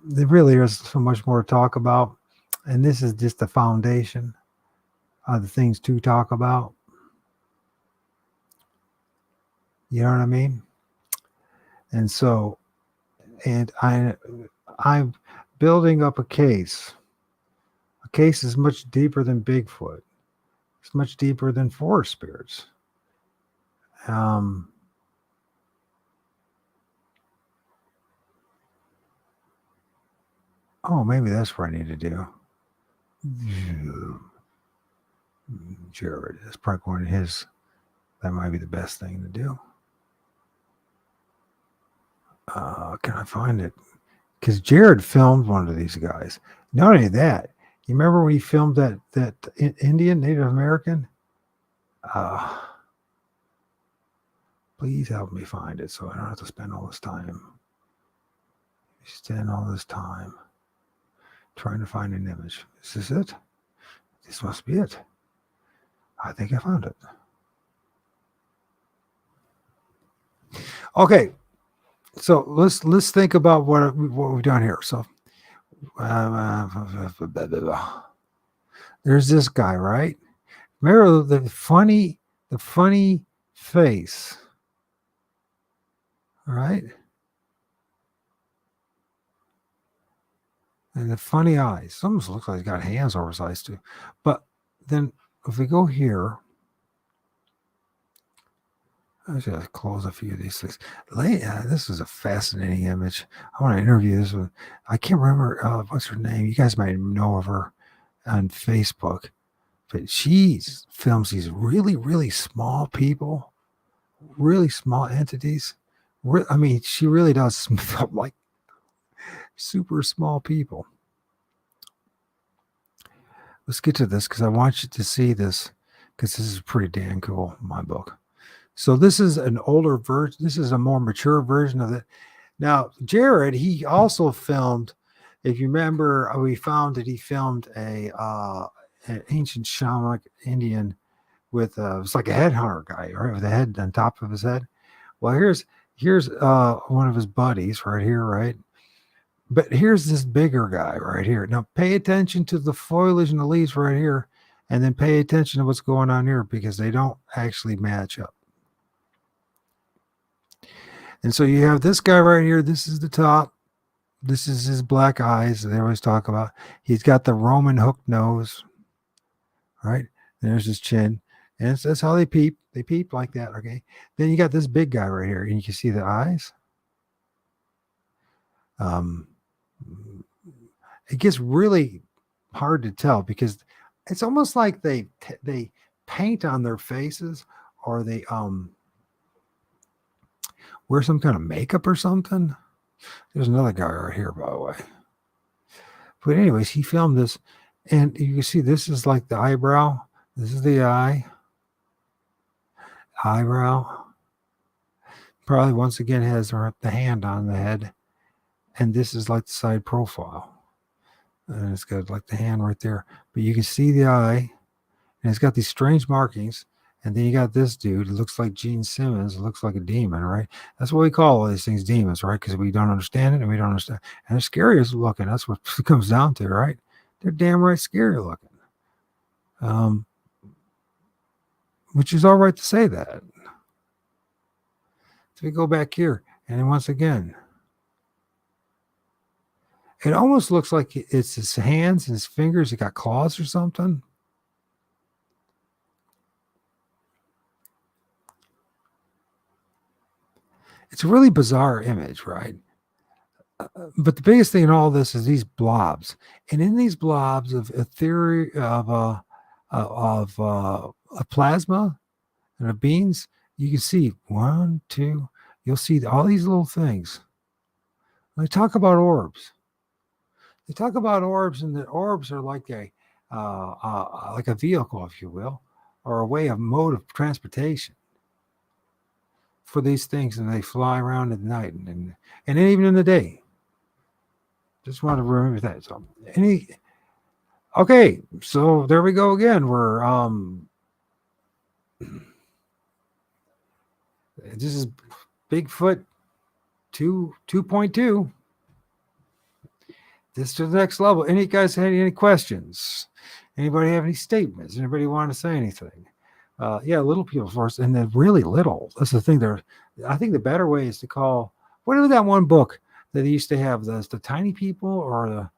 There really is so much more to talk about. And this is just the foundation of the things to talk about. You know what I mean? And so, I'm building up a case. A case is much deeper than Bigfoot. It's much deeper than forest spirits. Oh, maybe that's what I need to do. Jared, that's probably one of his. That might be the best thing to do. Can I find it? Because Jared filmed one of these guys. Not only that, you remember when he filmed that Indian Native American? Please help me find it so I don't have to spend all this time. Spend all this time trying to find an image. Is this it? This must be it. I think I found it. Okay, so let's think about what we've done here. So there's this guy, right? Remember the funny face, right? And the funny eyes. Almost looks like he's got hands over his eyes too. But then if we go here, I should close a few of these things. This is a fascinating image. I want to interview this one. I can't remember what's her name. You guys might know of her on Facebook, but she films these really, really small people, really small entities. I mean, she really does film like super small people. Let's get to this because I want you to see this because this is pretty damn cool in my book. So this is an older version. This is a more mature version of it. Now, Jared, he also filmed, if you remember, we found that he filmed an ancient shamanic Indian with it's like a headhunter guy, right, with a head on top of his head. Well, here's one of his buddies right here, right? But here's this bigger guy right here. Now, pay attention to the foliage and the leaves right here, and then pay attention to what's going on here because they don't actually match up. And so you have this guy right here. This is the top. This is his black eyes that they always talk about. He's got the Roman hook nose, right? There's his chin. And that's how they peep. They peep like that, okay? Then you got this big guy right here, and you can see the eyes. It gets really hard to tell because it's almost like they paint on their faces or they wear some kind of makeup or something. There's another guy right here, by the way. But anyways, he filmed this, and you can see this is like the eyebrow. This is the eyebrow. Probably once again has the hand on the head, and this is like the side profile. And it's got like the hand right there, but you can see the eye, and it's got these strange markings. And then you got this dude. It looks like Gene Simmons. It looks like a demon, right? That's what we call all these things demons, right? Because we don't understand it and we don't understand. And they're scary as looking. That's what it comes down to, right? They're damn right scary looking. Which is all right to say that. So we go back here. And then once again, it almost looks like it's his hands and his fingers. He got claws or something. It's a really bizarre image, right? But the biggest thing in all this is these blobs, and in these blobs of a theory of plasma and of beings, you can see 1, 2. You'll see all these little things. They talk about orbs. They talk about orbs, and the orbs are like a vehicle, if you will, or a mode of transportation for these things, and they fly around at night and even in the day. Just want to remember that. So okay, so there we go again. We're this is Bigfoot 2.2. This to the next level. Any guys had any questions? Anybody have any statements? Anybody want to say anything? Yeah, little people first, and then really little. That's the thing. I think the better way is to call. What was that one book that they used to have? The tiny people, or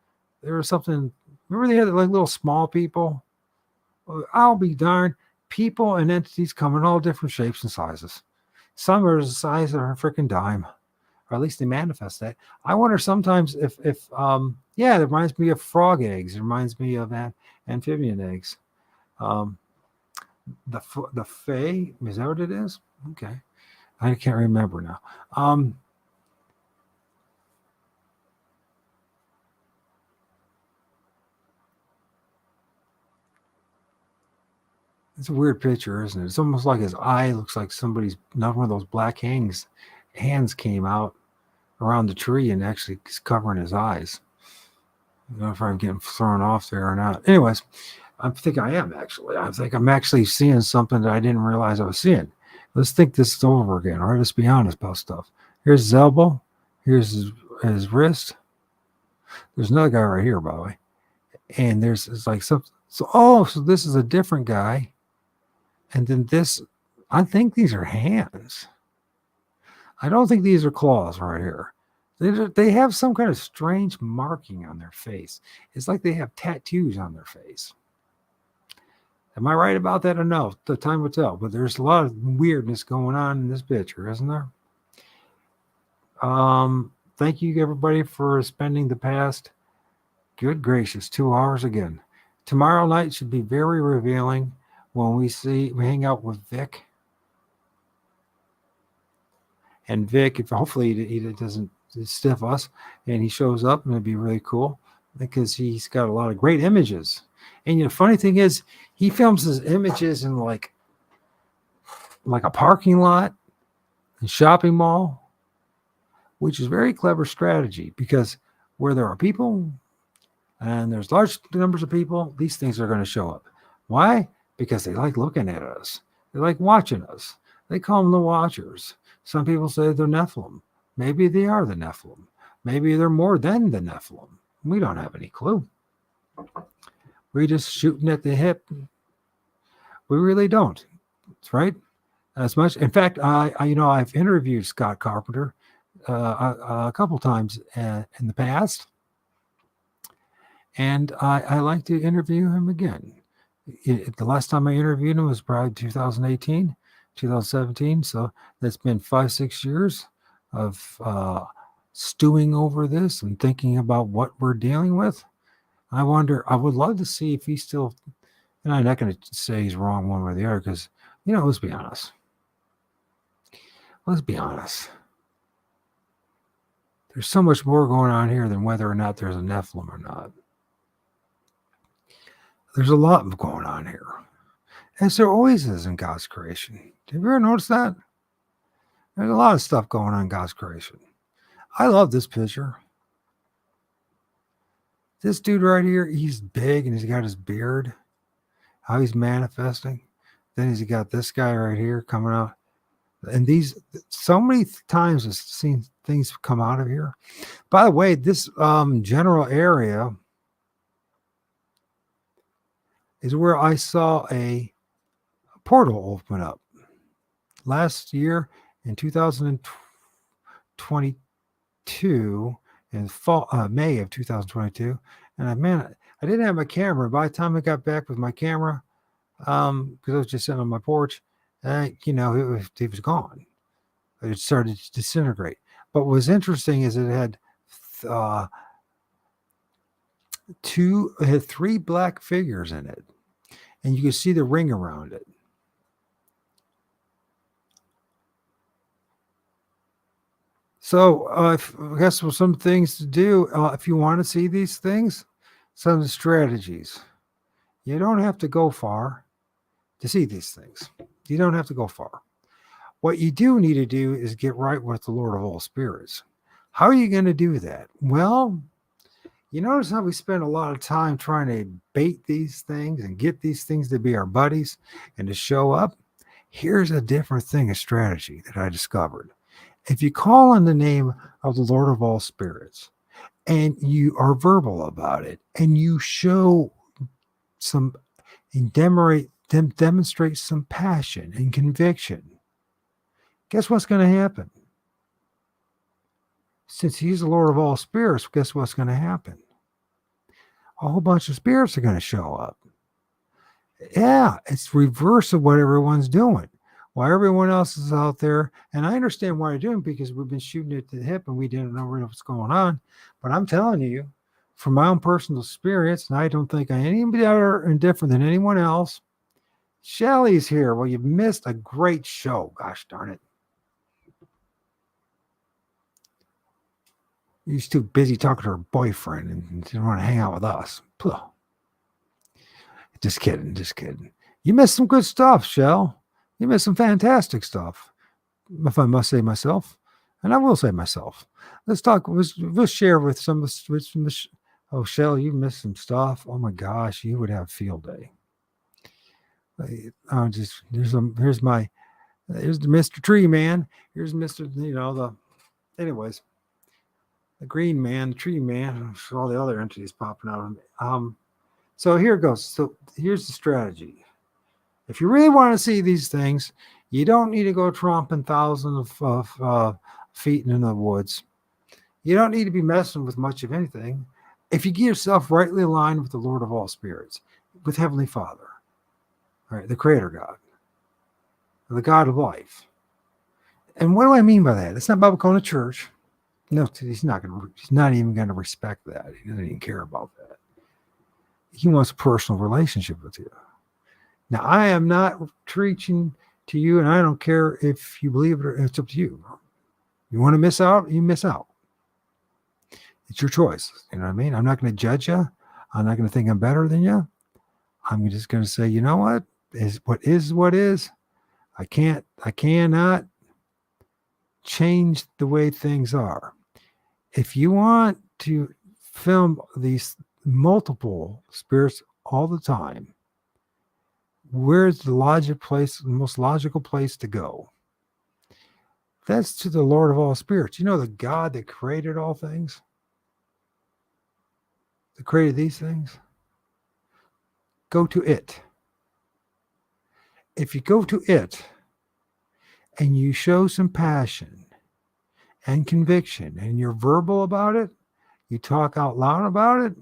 there was something. Remember they had like little small people. I'll be darned. People and entities come in all different shapes and sizes. Some are the size of a freaking dime, or at least they manifest that. I wonder sometimes if yeah, it reminds me of frog eggs. It reminds me of amphibian eggs. Um, the Fae, is that what it is? Okay, I can't remember now. It's a weird picture, isn't it? It's almost like his eye looks like somebody's, not one of those black hands came out around the tree and actually is covering his eyes. I don't know if I'm getting thrown off there or not. Anyways, I think I am actually. I think I'm actually seeing something that I didn't realize I was seeing. Let's think this over again. All right, let's be honest about stuff. Here's his elbow. Here's his wrist. There's another guy right here, by the way. And it's like something. So this is a different guy. And then this, I think these are hands. I don't think these are claws right here. They have some kind of strange marking on their face. It's like they have tattoos on their face. Am I right about that or no? The time will tell. But there's a lot of weirdness going on in this picture, isn't there? Thank you, everybody, for spending the past, good gracious, 2 hours again. Tomorrow night should be very revealing when we hang out with Vic. And Vic, if hopefully he doesn't stiff us and he shows up, and it'd be really cool because he's got a lot of great images. And the funny thing is, he films his images in like a parking lot, a shopping mall, which is very clever strategy because where there are people and there's large numbers of people, these things are going to show up. Why? Because they like looking at us. They like watching us. They call them the Watchers. Some people say they're Nephilim. Maybe they are the Nephilim. Maybe they're more than the Nephilim. We don't have any clue. We're just shooting at the hip. We really don't. That's right. As much. In fact, I've interviewed Scott Carpenter a couple times in the past, and I like to interview him again. The last time I interviewed him was probably 2018, 2017. So that's been 5-6 years of stewing over this and thinking about what we're dealing with. I would love to see if he's still, and I'm not going to say he's wrong one way or the other because, let's be honest. Let's be honest. There's so much more going on here than whether or not there's a Nephilim or not. There's a lot going on here. As there always is in God's creation. Have you ever noticed that? There's a lot of stuff going on in God's creation. I love this picture. This dude right here, he's big and he's got his beard. How he's manifesting. Then he's got this guy right here coming out. And so many times I've seen things come out of here. By the way, this general area is where I saw a portal open up last year in 2022, in May of 2022. And I didn't have my camera. By the time I got back with my camera, because I was just sitting on my porch, it was gone. It started to disintegrate. But what was interesting is it had it had 3 black figures in it, and you could see the ring around it. So I guess some things to do if you want to see these things, some strategies. You don't have to go far to see these things. You don't have to go far. What you do need to do is get right with the Lord of all spirits. How are you going to do that? Well, you notice how we spend a lot of time trying to bait these things and get these things to be our buddies and to show up. Here's a different thing, a strategy that I discovered. If you call on the name of the Lord of all spirits and you are verbal about it and you show some and demonstrate some passion and conviction, guess what's going to happen? Since he's the Lord of all spirits, guess what's going to happen? A whole bunch of spirits are going to show up. Yeah, it's reverse of what everyone's doing. while everyone else is out there. And I understand why you're doing it, because we've been shooting at the hip and we didn't know really what's going on. But I'm telling you, from my own personal experience, and I don't think I any better and different than anyone else, Shelly's here. Well, you've missed a great show. Gosh darn it. She's too busy talking to her boyfriend and didn't want to hang out with us. Puh. Just kidding. Just kidding. You missed some good stuff, Shell. You missed some fantastic stuff, if I must say myself. And I will say myself. Let's talk. We'll share with some. Oh, Shell, you missed some stuff. Oh my gosh, you would have a field day. I'll just here's the Mr. Tree Man. Here's Mr. Anyways, the Green Man, the Tree Man, all the other entities popping out. So here it goes. So here's the strategy. If you really want to see these things, you don't need to go tromping thousands of feet in the woods. You don't need to be messing with much of anything. If you get yourself rightly aligned with the Lord of all spirits, with Heavenly Father, all right, the Creator God, the God of life. And what do I mean by that? It's not about going to church. No, he's not even going to respect that. He doesn't even care about that. He wants a personal relationship with you. Now, I am not preaching to you, and I don't care if you believe it or it's up to you. You want to miss out, you miss out. It's your choice. You know what I mean? I'm not going to judge you. I'm not going to think I'm better than you. I'm just going to say, you know what? What is. I cannot change the way things are. If you want to film these multiple spirits all the time, where's the most logical place to go? That's to the Lord of all spirits. You know, the God that created all things, that created these things. Go to it. If you go to it and you show some passion and conviction and you're verbal about it, you talk out loud about it,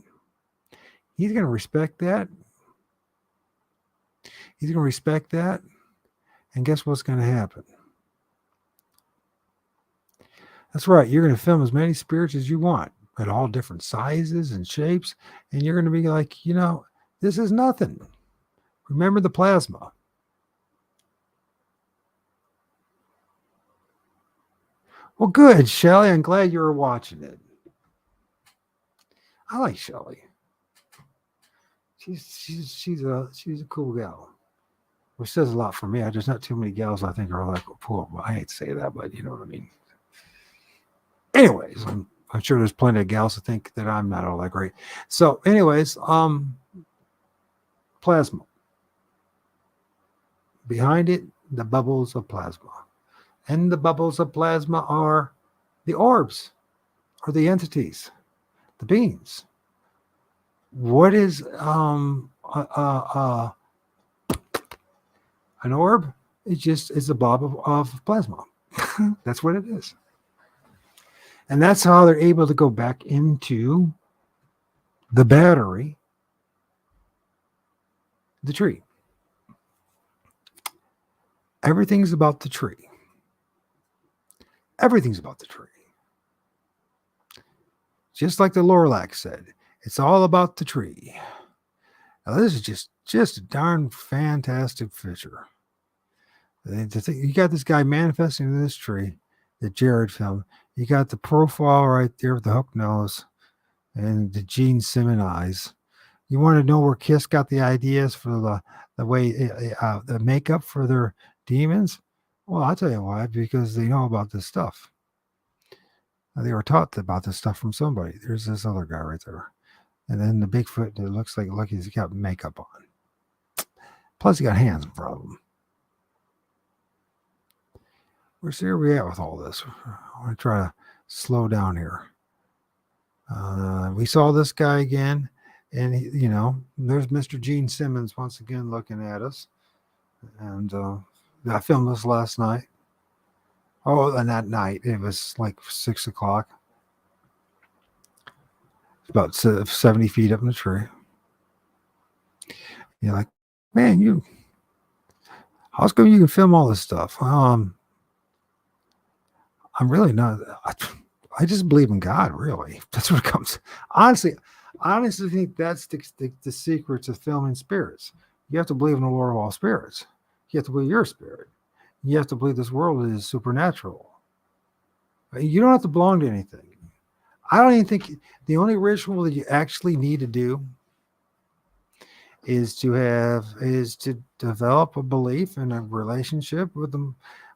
he's going to respect that. He's going to respect that. And guess what's going to happen? That's right. You're going to film as many spirits as you want at all different sizes and shapes. And you're going to be like, this is nothing. Remember the plasma. Well, good, Shelly. I'm glad you were watching it. I like Shelly. She's a cool gal, which says a lot for me. There's not too many gals I think are like cool. Well, I hate to say that, but you know what I mean. Anyways, I'm sure there's plenty of gals that think that I'm not all that great. So, anyways, plasma. Behind it, the bubbles of plasma. And the bubbles of plasma are the orbs, or the entities, the beings. What is an orb? It's a blob of plasma. That's what it is. And that's how they're able to go back into the battery, the tree. Everything's about the tree. Everything's about the tree. Just like the Lorlac said, it's all about the tree. Now, this is just a darn fantastic picture. You got this guy manifesting in this tree that Jared filmed. You got the profile right there with the hook nose and the Gene Simmons eyes. You want to know where Kiss got the ideas for the way the makeup for their demons? Well, I'll tell you why. Because they know about this stuff. They were taught about this stuff from somebody. There's this other guy right there. And then the Bigfoot that looks like he's got makeup on. Plus, he got hands in front of him. Where's we at with all this? I want to try to slow down here. We saw this guy again. And, there's Mr. Gene Simmons once again looking at us. And I filmed this last night. Oh, and that night, it was like 6 o'clock. About 70 feet up in the tree. You're like, man, How come you can film all this stuff? I'm really not. I just believe in God. Really, that's what it comes. Honestly, I honestly think that's the secret to filming spirits. You have to believe in the Lord of all spirits. You have to believe your spirit. You have to believe this world is supernatural. You don't have to belong to anything. I don't even think the only ritual that you actually need to do is to develop a belief and a relationship with them,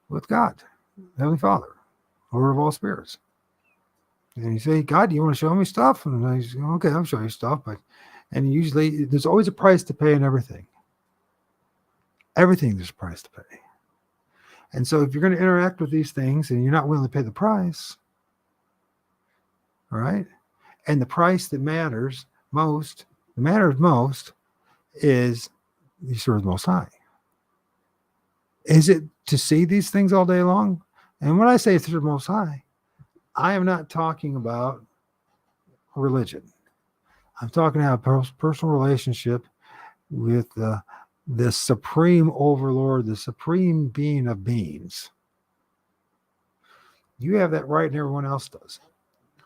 with God, Heavenly Father, Lord of all spirits. And you say, God, do you want to show me stuff? And I say, okay, I'll show you stuff. And usually there's always a price to pay in everything. Everything there's a price to pay. And so if you're going to interact with these things and you're not willing to pay the price, all right, and the price that matters most is you serve the Most High. Is it to see these things all day long? And when I say serve the Most High, I am not talking about religion. I'm talking about a personal relationship with the supreme overlord, the supreme being of beings. You have that right and everyone else does.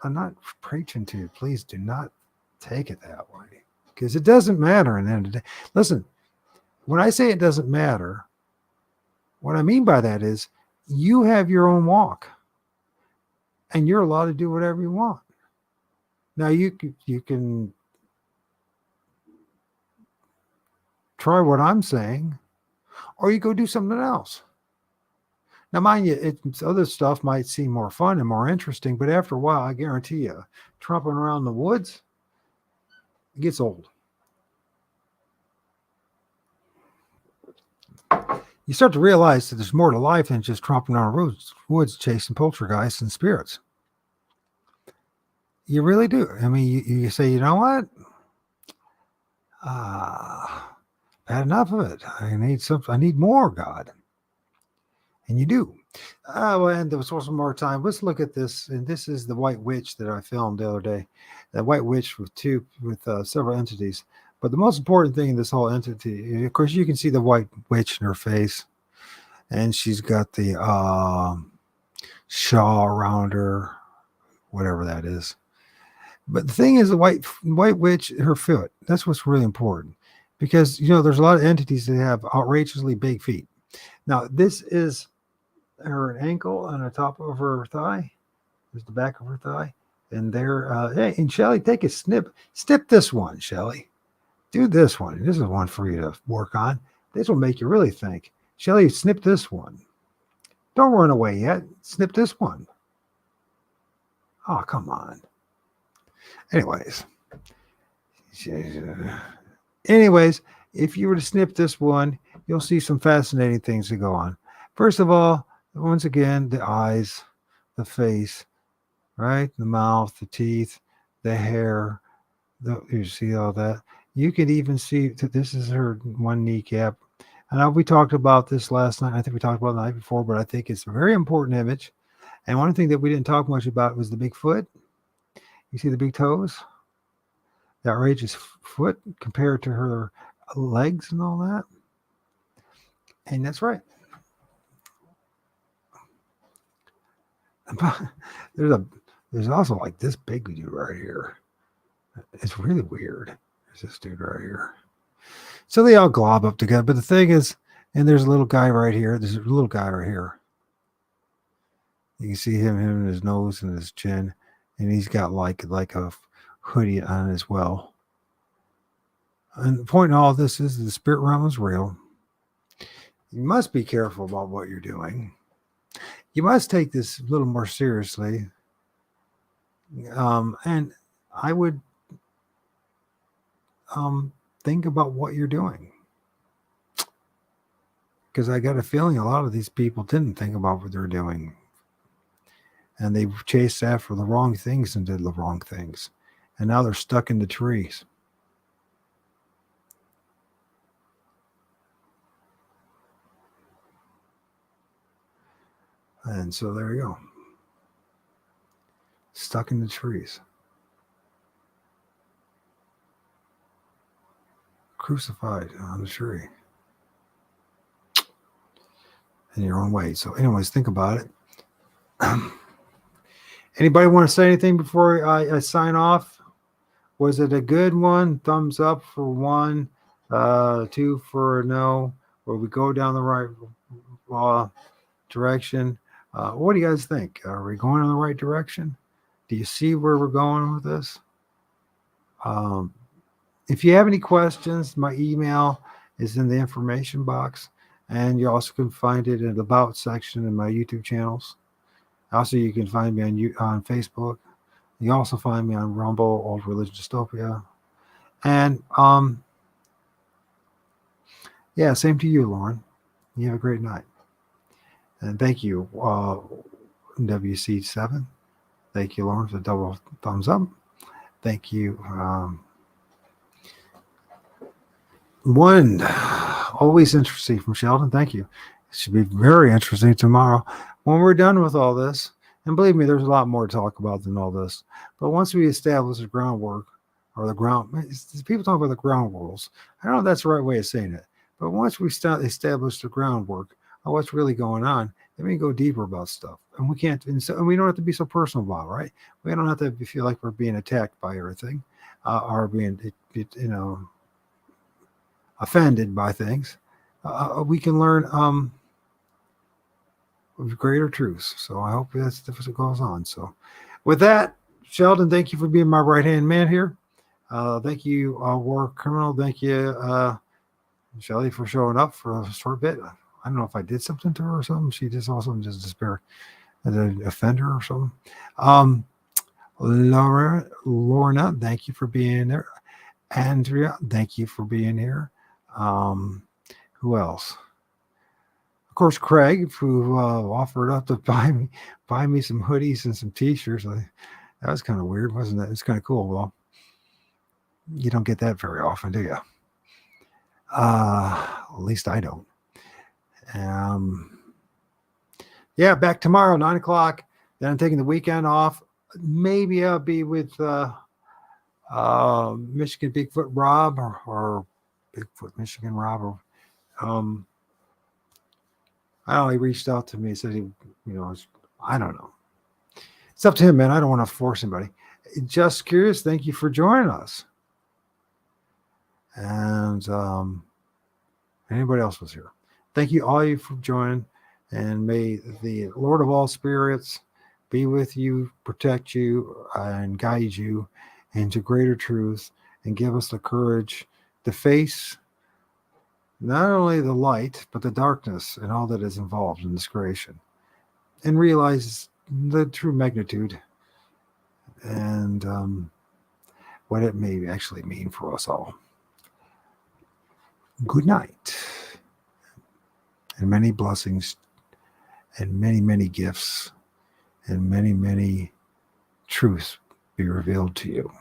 I'm not preaching to you. Please do not take it that way, because it doesn't matter in the end of the day. Listen, when I say it doesn't matter, what I mean by that is you have your own walk and you're allowed to do whatever you want. Now you can try what I'm saying, or you go do something else. Now, mind you, other stuff might seem more fun and more interesting, but after a while, I guarantee you, tromping around the woods, it gets old. You start to realize that there's more to life than just tromping around the woods chasing poltergeists and spirits. You really do. I mean, you say, you know what? Had enough of it. I need more, God. And you do. Well, and there was also more time. Let's look at this. And this is the White Witch that I filmed the other day. The White Witch with several entities. But the most important thing in this whole entity, of course, you can see the White Witch in her face. And she's got the shawl around her, whatever that is. But the thing is, the White Witch, her foot, that's what's really important. Because, there's a lot of entities that have outrageously big feet. Now, this is her ankle on the top of her thigh. There's the back of her thigh. And there, hey, and Shelly, take a snip. Snip this one, Shelly. Do this one. This is one for you to work on. This will make you really think. Shelly, snip this one. Don't run away yet. Snip this one. Oh, come on. Anyways, if you were to snip this one, you'll see some fascinating things to go on. First of all, once again, the eyes, the face, right? The mouth, the teeth, the hair. You see all that. You can even see that this is her one kneecap. I know we talked about this last night. I think we talked about it the night before, but I think it's a very important image. And one thing that we didn't talk much about was the big foot. You see the big toes? The outrageous foot compared to her legs and all that. And that's right. There's also like this big dude right here. It's really weird. There's this dude right here. So they all glob up together. But the thing is, and there's a little guy right here. There's a little guy right here. You can see him in his nose and his chin. And he's got like a hoodie on as well. And the point in all of this is the spirit realm is real. You must be careful about what you're doing. You must take this a little more seriously. And I would think about what you're doing. Because I got a feeling a lot of these people didn't think about what they're doing. And they chased after the wrong things and did the wrong things. And now they're stuck in the trees. And so there you go. Stuck in the trees. Crucified on the tree. in your own way. So, anyways, think about it. Anybody want to say anything before I sign off? Was it a good one? Thumbs up for one, 2 for no. Or we go down the right direction? What do you guys think? Are we going in the right direction? Do you see where we're going with this? If you have any questions, my email is in the information box, and you also can find it in the About section in my YouTube channels. Also, you can find me on Facebook. You also find me on Rumble or Religion Dystopia. And yeah, same to you, Lauren. You have a great night. And thank you, WC7. Thank you, Lauren, for the double thumbs up. Thank you. One, always interesting from Sheldon. Thank you. It should be very interesting tomorrow when we're done with all this. And believe me, there's a lot more to talk about than all this. But once we establish the groundwork, or the ground, people talk about the ground rules. I don't know if that's the right way of saying it. But once we establish the groundwork of what's really going on, then we can go deeper about stuff. And we can't, and we don't have to be so personal about it, right? We don't have to feel like we're being attacked by everything, or being, offended by things. We can learn greater truths. So I hope that's what goes on. So with that, Sheldon, thank you for being my right-hand man here. Thank you, War Criminal. Thank you, Shelly, for showing up for a short bit. I don't know if I did something to her or something. She just also just despair as an offender or something. Lorna, thank you for being there. Andrea, thank you for being here. Who else? Of course, Craig, who offered up to buy me some hoodies and some t-shirts. That was kind of weird, wasn't it? It's kind of cool. Well, you don't get that very often, do you? At least I don't. Yeah, back tomorrow, 9 o'clock. Then I'm taking the weekend off. Maybe I'll be with Michigan Bigfoot Rob or Bigfoot Michigan Rob. Or, I don't know. He reached out to me. He said I don't know. It's up to him, man. I don't want to force anybody. Just curious. Thank you for joining us. And anybody else was here. Thank you all you for joining. And may the Lord of all spirits be with you, protect you, and guide you into greater truth, and give us the courage to face not only the light, but the darkness and all that is involved in this creation, and realize the true magnitude and what it may actually mean for us all. Good night, and many blessings, and many, many gifts, and many, many truths be revealed to you.